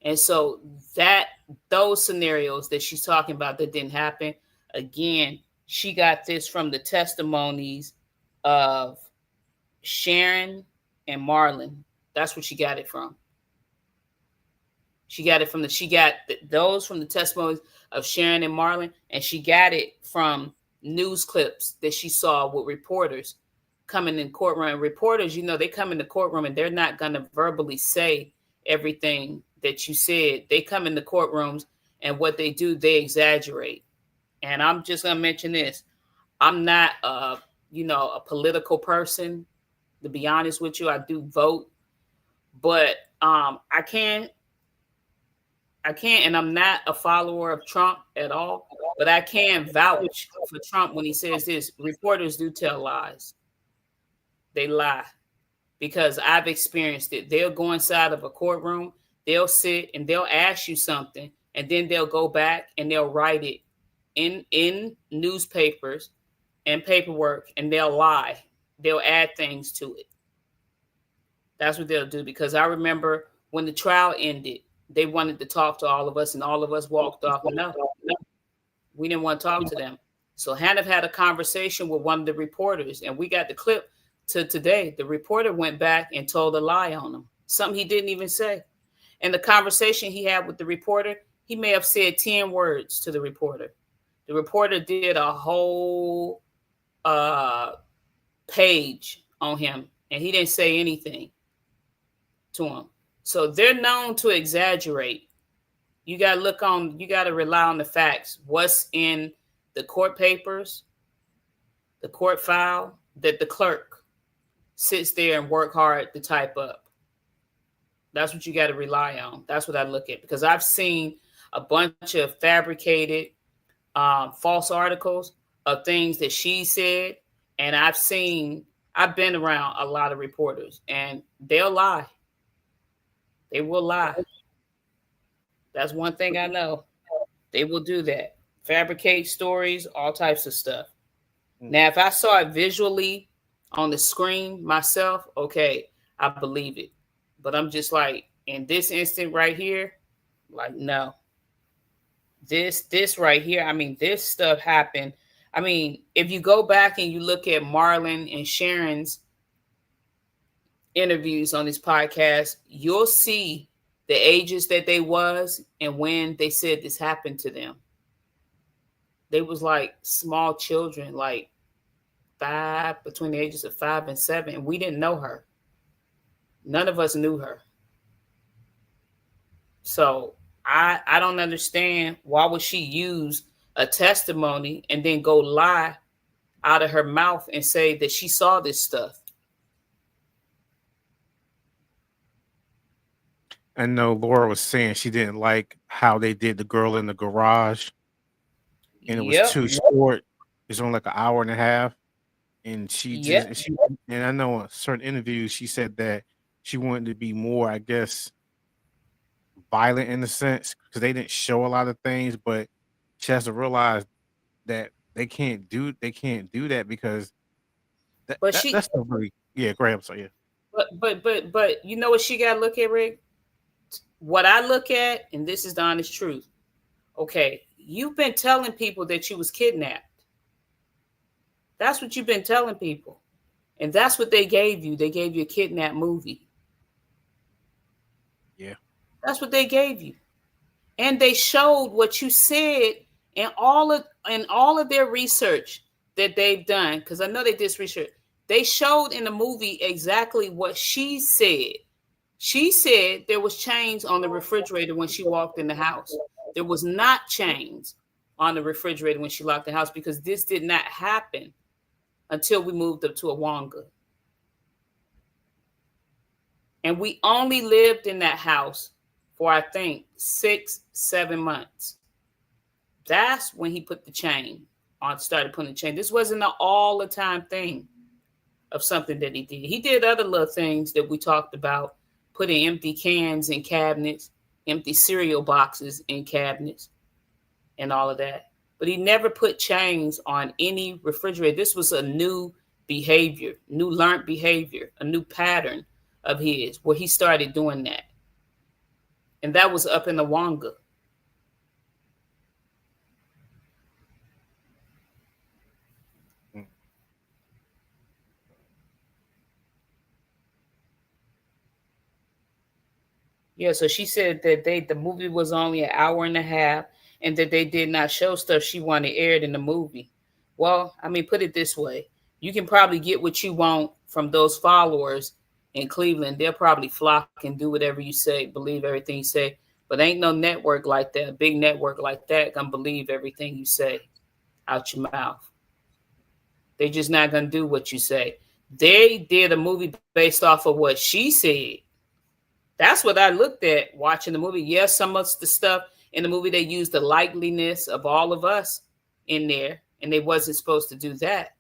And so that those scenarios that she's talking about that didn't happen, again, she got this from the testimonies of Sharon and Marlon. That's what she got it from. She got those from the testimonies of Sharon and Marlon, and she got it from news clips that she saw with reporters coming in courtroom. And reporters, they come in the courtroom and they're not going to verbally say everything that you said. They come in the courtrooms, and what they do, they exaggerate. And I'm just going to mention this. I'm not a political person. To be honest with you, I do vote, but I can't, and I'm not a follower of Trump at all, but I can vouch for Trump when he says this. Reporters do tell lies. They lie, because I've experienced it. They'll go inside of a courtroom, they'll sit and they'll ask you something, and then they'll go back and they'll write it in newspapers and paperwork, and they'll lie. They'll add things to it. That's what they'll do, because I remember when the trial ended, they wanted to talk to all of us, and all of us walked off. No, we didn't want to talk to them. So Hannah had a conversation with one of the reporters, and we got the clip to today. The reporter went back and told a lie on him, something he didn't even say. And the conversation he had with the reporter, he may have said 10 words to the reporter. The reporter did a whole page on him, and he didn't say anything to him. So they're known to exaggerate. You got to rely on the facts. What's in the court papers, the court file that the clerk sits there and work hard to type up. That's what you got to rely on. That's what I look at, because I've seen a bunch of fabricated false articles of things that she said. And I've been around a lot of reporters, and they'll lie. They will lie. That's one thing I know. They will do that. Fabricate stories, all types of stuff. Now, if I saw it visually on the screen myself, okay, I believe it. But I'm just like, in this instant right here, like, no. This right here, this stuff happened. If you go back and you look at Marlon and Sharon's interviews on this podcast, you'll see the ages that they was and when they said this happened to them. They was like small children, like between the ages of 5 and 7. And we didn't know her. None of us knew her. So I don't understand, why would she use a testimony and then go lie out of her mouth and say that she saw this stuff? I know Laura was saying she didn't like how they did the girl in the garage, and it was too short. It's only like an hour and a half, and and I know in certain interviews she said that she wanted to be more, I guess, violent in a sense, because they didn't show a lot of things, but she has to realize that they can't do that, because that's not really, Graham. So yeah. But you know what she got to look at, Rick? What I look at, and this is the honest truth. Okay, you've been telling people that you was kidnapped. That's what you've been telling people. And that's what they gave you. They gave you a kidnap movie. Yeah. That's what they gave you. And they showed what you said in all of their research that they've done, because I know they did research. They showed in the movie exactly what she said. She said there was chains on the refrigerator when she walked in the house. There was not chains on the refrigerator when she locked the house, because this did not happen until we moved up to Awanga. And we only lived in that house for I think 6-7 months. That's when he put the chain on, started putting the chain. This wasn't an all the time thing of something that he did. He did other little things that we talked about, putting empty cans in cabinets, empty cereal boxes in cabinets, and all of that. But he never put chains on any refrigerator. This was a new behavior, new learned behavior, a new pattern of his where he started doing that. And that was up in the Wonga. Yeah, so she said that the movie was only an hour and a half and that they did not show stuff she wanted aired in the movie. Well, I mean, put it this way. You can probably get what you want from those followers in Cleveland. They'll probably flock and do whatever you say, believe everything you say. But ain't no network like that, a big network like that, gonna believe everything you say out your mouth. They're just not gonna do what you say. They did a movie based off of what she said. That's what I looked at watching the movie. Yes, some of the stuff in the movie, they used the likeliness of all of us in there, and they wasn't supposed to do that.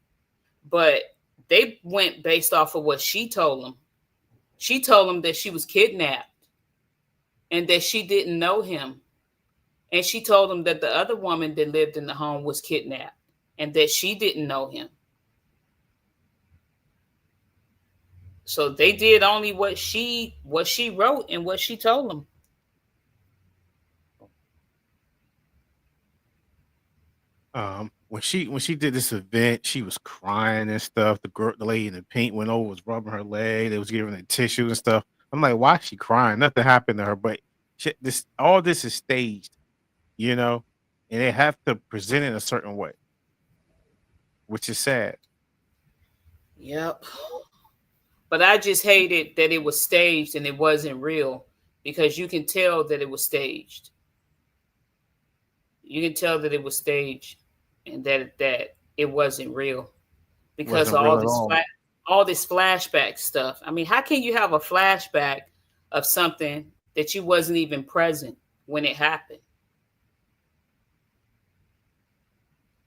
But they went based off of what she told them. She told them that she was kidnapped and that she didn't know him. And she told them that the other woman that lived in the home was kidnapped and that she didn't know him. So they did only what she wrote and what she told them. When she did this event, she was crying and stuff. The lady in the pink went over, was rubbing her leg. They was giving her tissue and stuff. I'm like, why is she crying? Nothing happened to her, but all this is staged, you know, and they have to present it a certain way, which is sad. Yep. But I just hated that it was staged and it wasn't real because you can tell that it was staged. You can tell that it was staged and that it wasn't real because Wasn't real at all this flashback stuff. I mean, how can you have a flashback of something that you wasn't even present when it happened?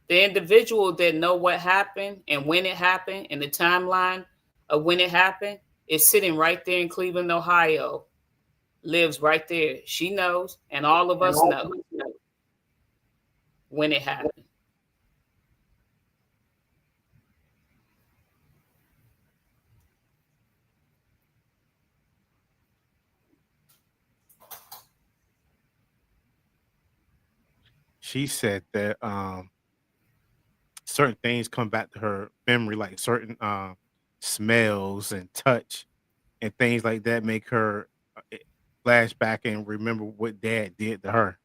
The individual that know what happened and when it happened and the timeline of when it happened is sitting right there in Cleveland, Ohio, lives right there. She knows, and all of us know when it happened. She said that certain things come back to her memory, like certain smells and touch and things like that make her flashback and remember what dad did to her.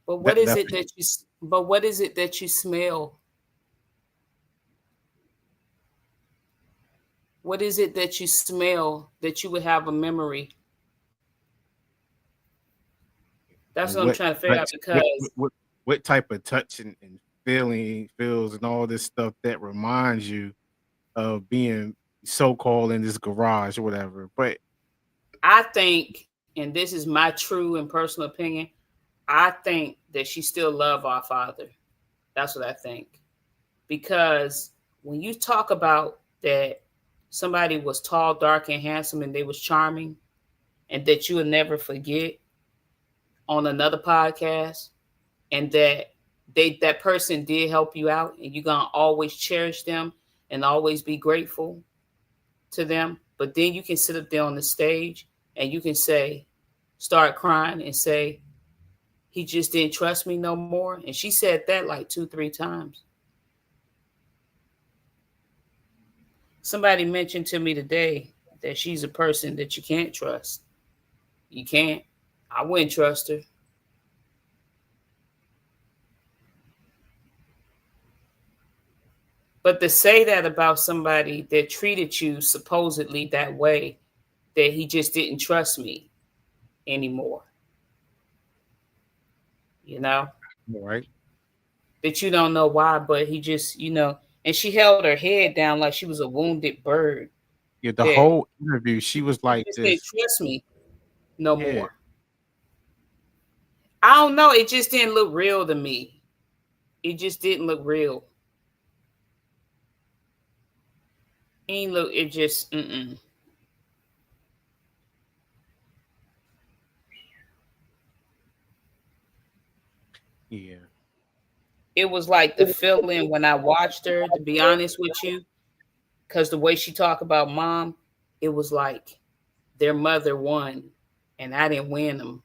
But what is it that you? But what is it that you smell? What is it that you smell that you would have a memory? That's what I'm trying to figure out because what type of touch and feels and all this stuff that reminds you of being so-called in this garage or whatever. But I think, and this is my true and personal opinion, I think that she still loved our father. That's what I think. Because when you talk about that somebody was tall, dark, and handsome and they was charming and that you will never forget on another podcast and that that person did help you out and you're going to always cherish them and always be grateful to them. But then you can sit up there on the stage and you can start crying and say, he just didn't trust me no more. And she said that like 2-3 times. Somebody mentioned to me today that she's a person that you can't trust. You can't. I wouldn't trust her. But to say that about somebody that treated you supposedly that way, that he just didn't trust me anymore. You know? right. That you don't know why, but he just, and she held her head down like she was a wounded bird. Yeah, the that whole interview, she was she like just said, this. trust me no Yeah, more. I don't know. It just didn't look real to me. It just didn't look real. It just, yeah. It was like the feeling when I watched her, to be honest with you, because the way she talked about mom, it was like their mother won and I didn't win them.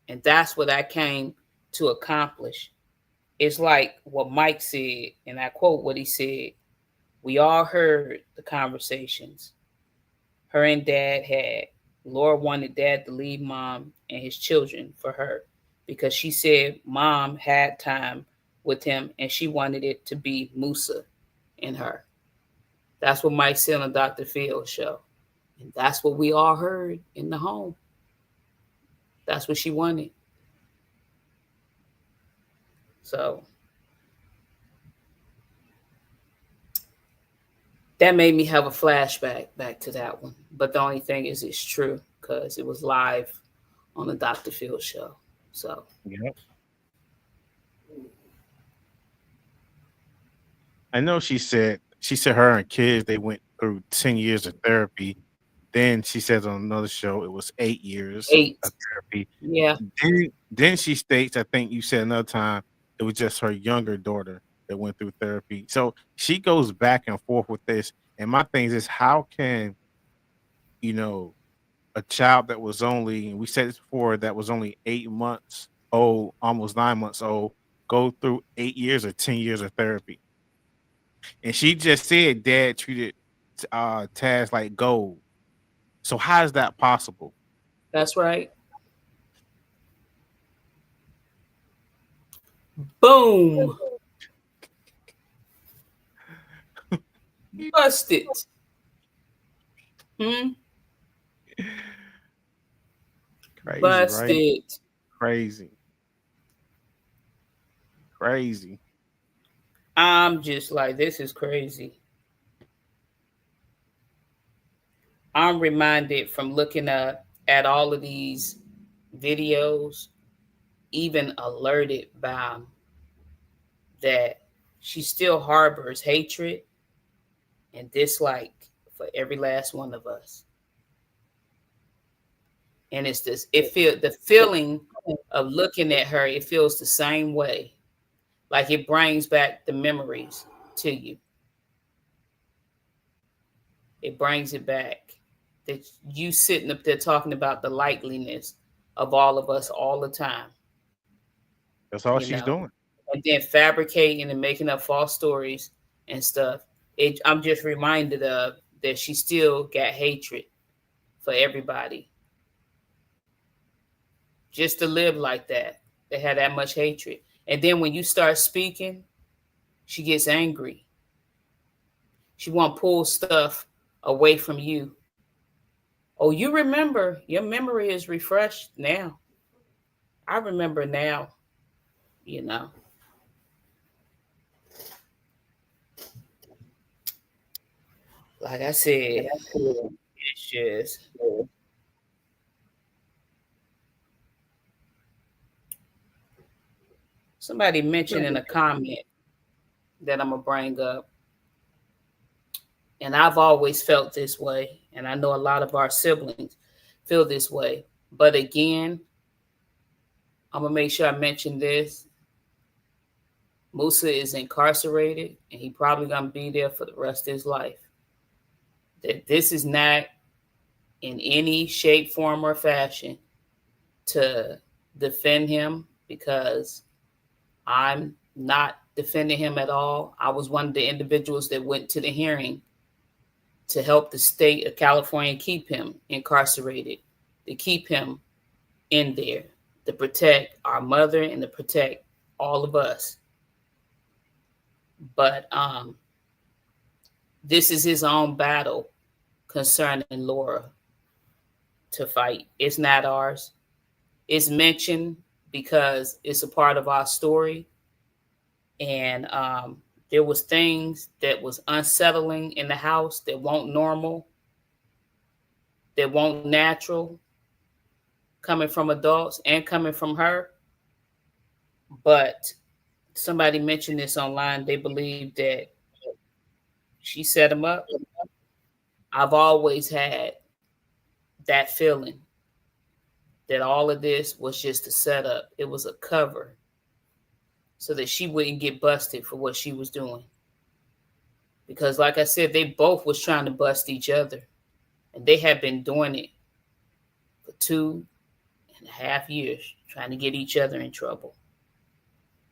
And that's what I came to accomplish. It's like what Mike said, and I quote what he said. We all heard the conversations her and dad had. Laura wanted dad to leave mom and his children for her because she said mom had time with him and she wanted it to be Musa and her. That's what Mike said on Dr. Phil's show. And that's what we all heard in the home. That's what she wanted. So that made me have a flashback back to that one. But the only thing is, it's true because it was live on the Dr. Phil show. So, Yep. I know she said her and kids they went through 10 years of therapy. Then she says on another show it was 8 years 8. of therapy. Yeah, Then she states, I think you said another time, it was just her younger daughter that went through therapy. So she goes back and forth with this. And my thing is, how can, you know, a child that was only, and we said this before, that was only 8 months old, almost 9 months old, go through 8 years or 10 years of therapy? And she just said dad treated Taz like gold. So how is that possible? that's right. Boom. Busted. Hmm? Crazy, right? Busted. Crazy. Crazy. I'm just like, this is crazy. I'm reminded from looking at all of these videos, even alerted by that she still harbors hatred and dislike for every last one of us. And it's this, the feeling of looking at her, it feels the same way. Like it brings back the memories to you. It brings it back. That you sitting up there talking about the likeliness of all of us all the time, That's all you she's know, doing. and then fabricating and making up false stories and stuff. I'm just reminded of that she still got hatred for everybody. Just to live like that, they had that much hatred. And then when you start speaking, she gets angry. She want to pull stuff away from you. Oh, you remember? Your memory is refreshed now. I remember now, you know. Like I said, it's just somebody mentioned in a comment that I'm gonna bring up, and I've always felt this way, and I know a lot of our siblings feel this way. But again, I'm gonna make sure I mention this. Musa is incarcerated, and he probably gonna be there for the rest of his life. That this is not in any shape, form, or fashion to defend him because I'm not defending him at all. I was one of the individuals that went to the hearing to help the state of California keep him incarcerated, to keep him in there, to protect our mother and to protect all of us. But this is his own battle concerning Laura to fight. It's not ours. It's mentioned because it's a part of our story. And There was things that was unsettling in the house that weren't normal, that weren't natural, coming from adults and coming from her. But somebody mentioned this online. They believe that she set him up. I've always had that feeling that all of this was just a setup. It was a cover so that she wouldn't get busted for what she was doing. Because like I said, they both was trying to bust each other. And they had been doing it for 2.5 years, trying to get each other in trouble.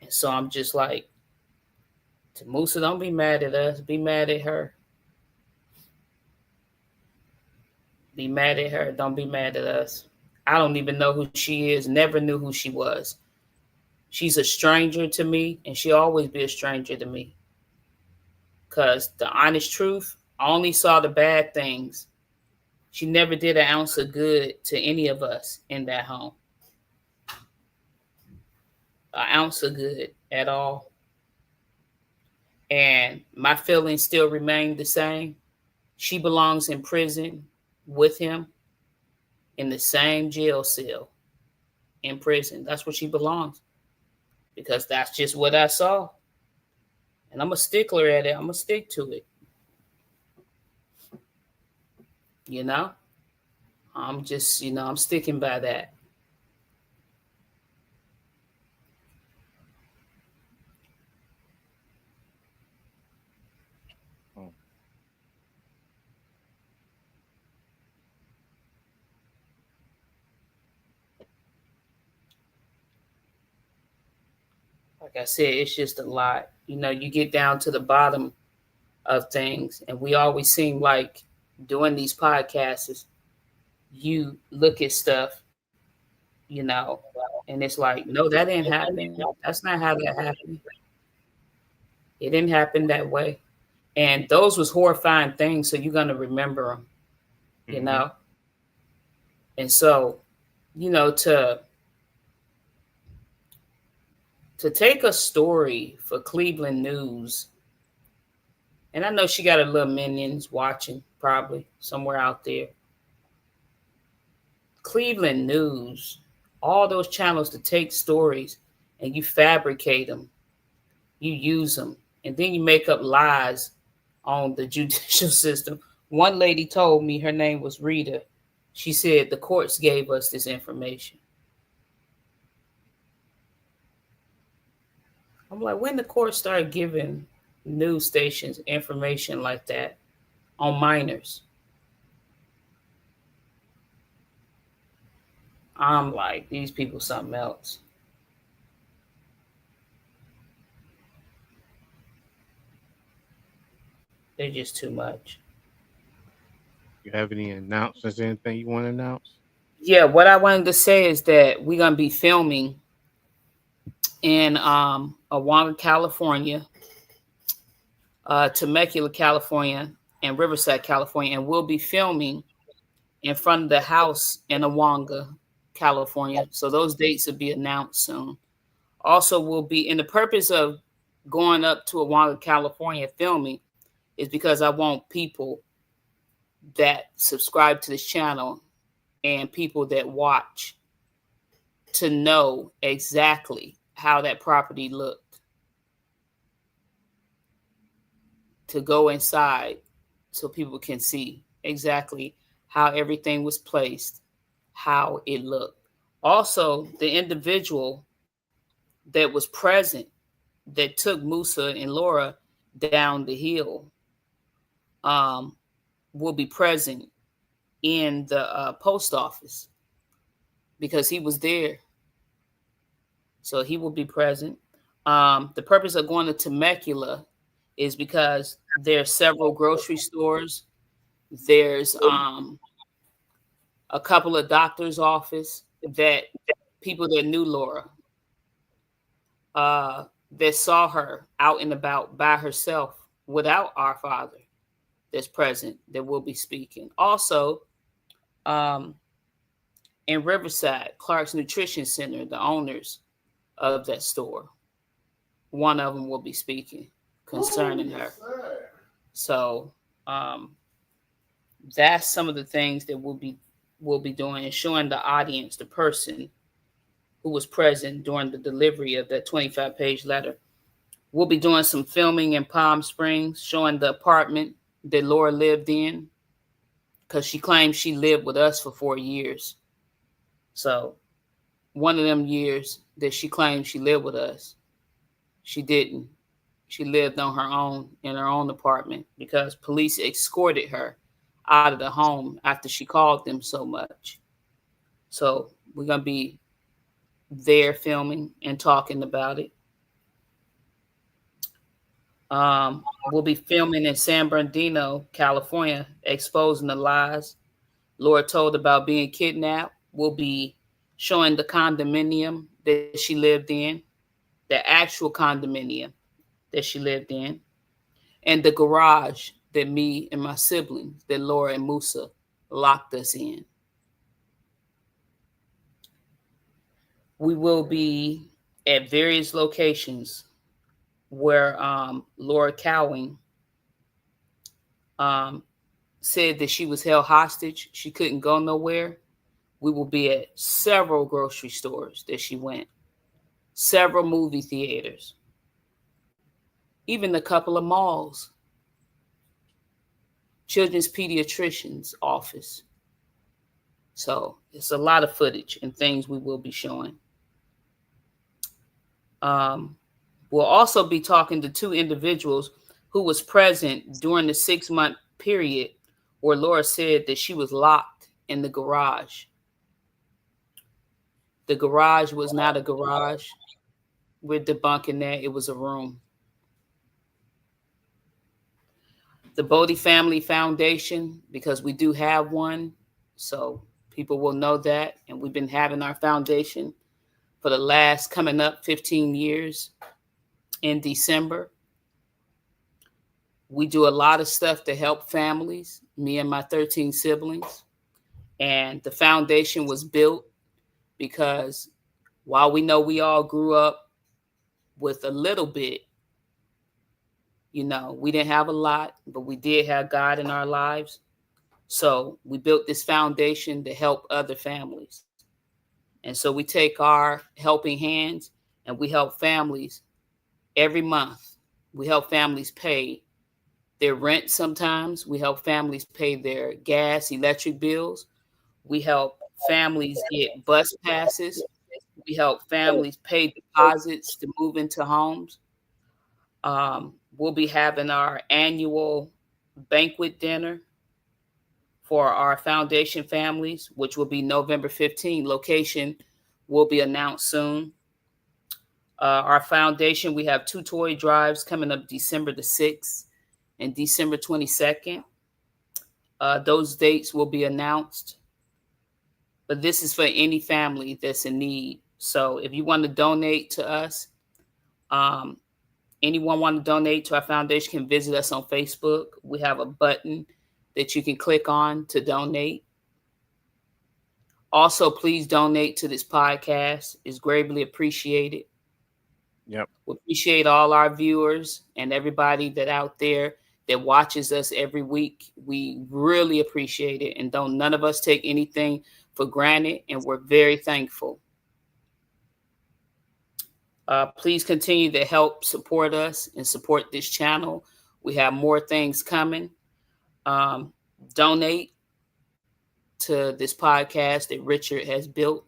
And so I'm just like, to Musa, don't be mad at us. Be mad at her. Be mad at her. Don't be mad at us. I don't even know who she is. Never knew who she was. She's a stranger to me, and she'll always be a stranger to me. Because the honest truth, I only saw the bad things. She never did an ounce of good to any of us in that home. An ounce of good at all. And my feelings still remain the same. She belongs in prison with him in the same jail cell in prison. That's where she belongs. Because that's just what I saw. And I'm a stickler at it. I'm going to stick to it. You know? I'm just, I'm sticking by that. Like I said, it's just a lot. You get down to the bottom of things, and we always seem like doing these podcasts, you look at stuff, and it's like, no, that didn't happen. That's not how that happened. It didn't happen that way. And those was horrifying things, so you're going to remember them, you know? And so, to take a story for Cleveland News, and I know she got her little minions watching probably somewhere out there. Cleveland News, all those channels to take stories and you fabricate them, you use them, and then you make up lies on the judicial system. One lady told me, her name was Rita. She said the courts gave us this information. I'm like, when the court started giving news stations information like that on minors? I'm like, these people something else. They're just too much. You have any announcements? Anything you want to announce? Yeah, what I wanted to say is that we're going to be filming in Awanga, California, Temecula, California, and Riverside, California, and we'll be filming in front of the house in Awanga, California. So those dates will be announced soon. Also, we'll be in the purpose of going up to Awanga, California filming is because I want people that subscribe to this channel and people that watch to know exactly how that property looked. To go inside so people can see exactly how everything was placed, how it looked. Also, the individual that was present that took Musa and Laura down the hill will be present in the post office because he was there. So he will be present. The purpose of going to Temecula is because there are several grocery stores. There's a couple of doctor's office that people that knew Laura, that saw her out and about by herself without our father that's present, that will be speaking. Also, in Riverside, Clark's Nutrition Center, the owners of that store, one of them will be speaking concerning her. So that's some of the things that we'll be doing, and showing the audience, the person who was present during the delivery of that 25-page letter. We'll be doing some filming in Palm Springs, showing the apartment that Laura lived in, because she claims she lived with us for 4 years. So one of them years that she claimed she lived with us, she didn't. She lived on her own in her own apartment because police escorted her out of the home after she called them so much. So we're going to be there filming and talking about it. We'll be filming in San Bernardino, California, exposing the lies Laura told about being kidnapped. We'll be showing the condominium that she lived in, the actual condominium that she lived in, and the garage that me and my siblings, that Laura and Musa, locked us in. We will be at various locations where Laura Cowan said that she was held hostage. She couldn't go nowhere. We will be at several grocery stores that she went, several movie theaters, even a couple of malls, children's pediatrician's office. So it's a lot of footage and things we will be showing. We'll also be talking to 2 individuals who was present during the 6-month period where Laura said that she was locked in the garage. The garage was not a garage. We're debunking that. It was a room. The Bodie Family Foundation, because we do have one, so people will know that. And we've been having our foundation for the last coming up 15 years in December. We do a lot of stuff to help families, me and my 13 siblings. And the foundation was built because while we know we all grew up with a little bit, you know, we didn't have a lot, but we did have God in our lives. So we built this foundation to help other families. And so we take our helping hands and we help families every month. We help families pay their rent sometimes. We help families pay their gas, electric bills. We help families get bus passes. We help families pay deposits to move into homes. We'll be having our annual banquet dinner for our foundation families, which will be November 15th. Location will be announced soon. Our foundation, we have 2 toy drives coming up December the 6th and December 22nd. Those dates will be announced. But this is for any family that's in need. So if you want to donate to us, anyone want to donate to our foundation can visit us on Facebook. We have a button that you can click on to donate. Also, please donate to this podcast. It's greatly appreciated. Yep. We appreciate all our viewers and everybody that out there that watches us every week. We really appreciate it. And don't none of us take anything for granted. And we're very thankful. Please continue to help support us and support this channel. We have more things coming. Donate to this podcast that Richard has built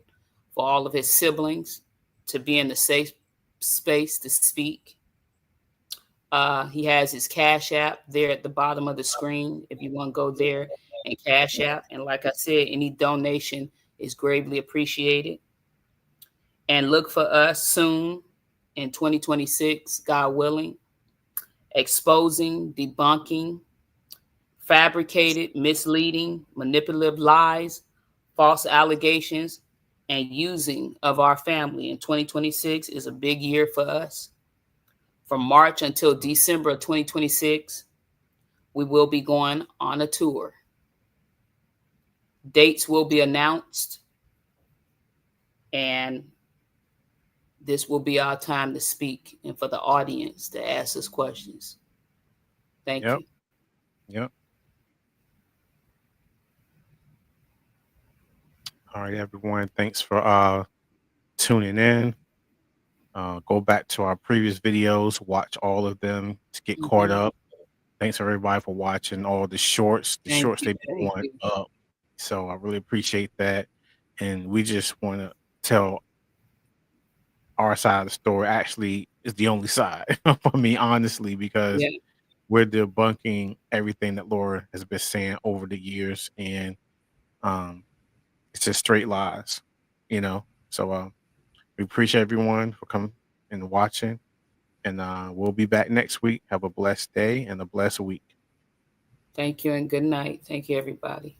for all of his siblings to be in the safe space to speak. He has his Cash App there at the bottom of the screen if you want to go there and Cash App. And like I said, any donation is greatly appreciated. And look for us soon in 2026, God willing, exposing, debunking, fabricated, misleading, manipulative lies, false allegations, and using of our family. In 2026 is a big year for us. From March until December of 2026, we will be going on a tour. Dates will be announced, and this will be our time to speak and for the audience to ask us questions. Thank you. Yep. All right, everyone. Thanks for tuning in. Go back to our previous videos, watch all of them to get caught up. Thanks everybody for watching all the shorts. The shorts they've been going up. So I really appreciate that. And we just want to tell our side of the story. Actually, is the only side for me, honestly, because we're debunking everything that Laura has been saying over the years, and it's just straight lies, you know. So we appreciate everyone for coming and watching, and we'll be back next week. Have a blessed day and a blessed week. Thank you and good night. Thank you, everybody.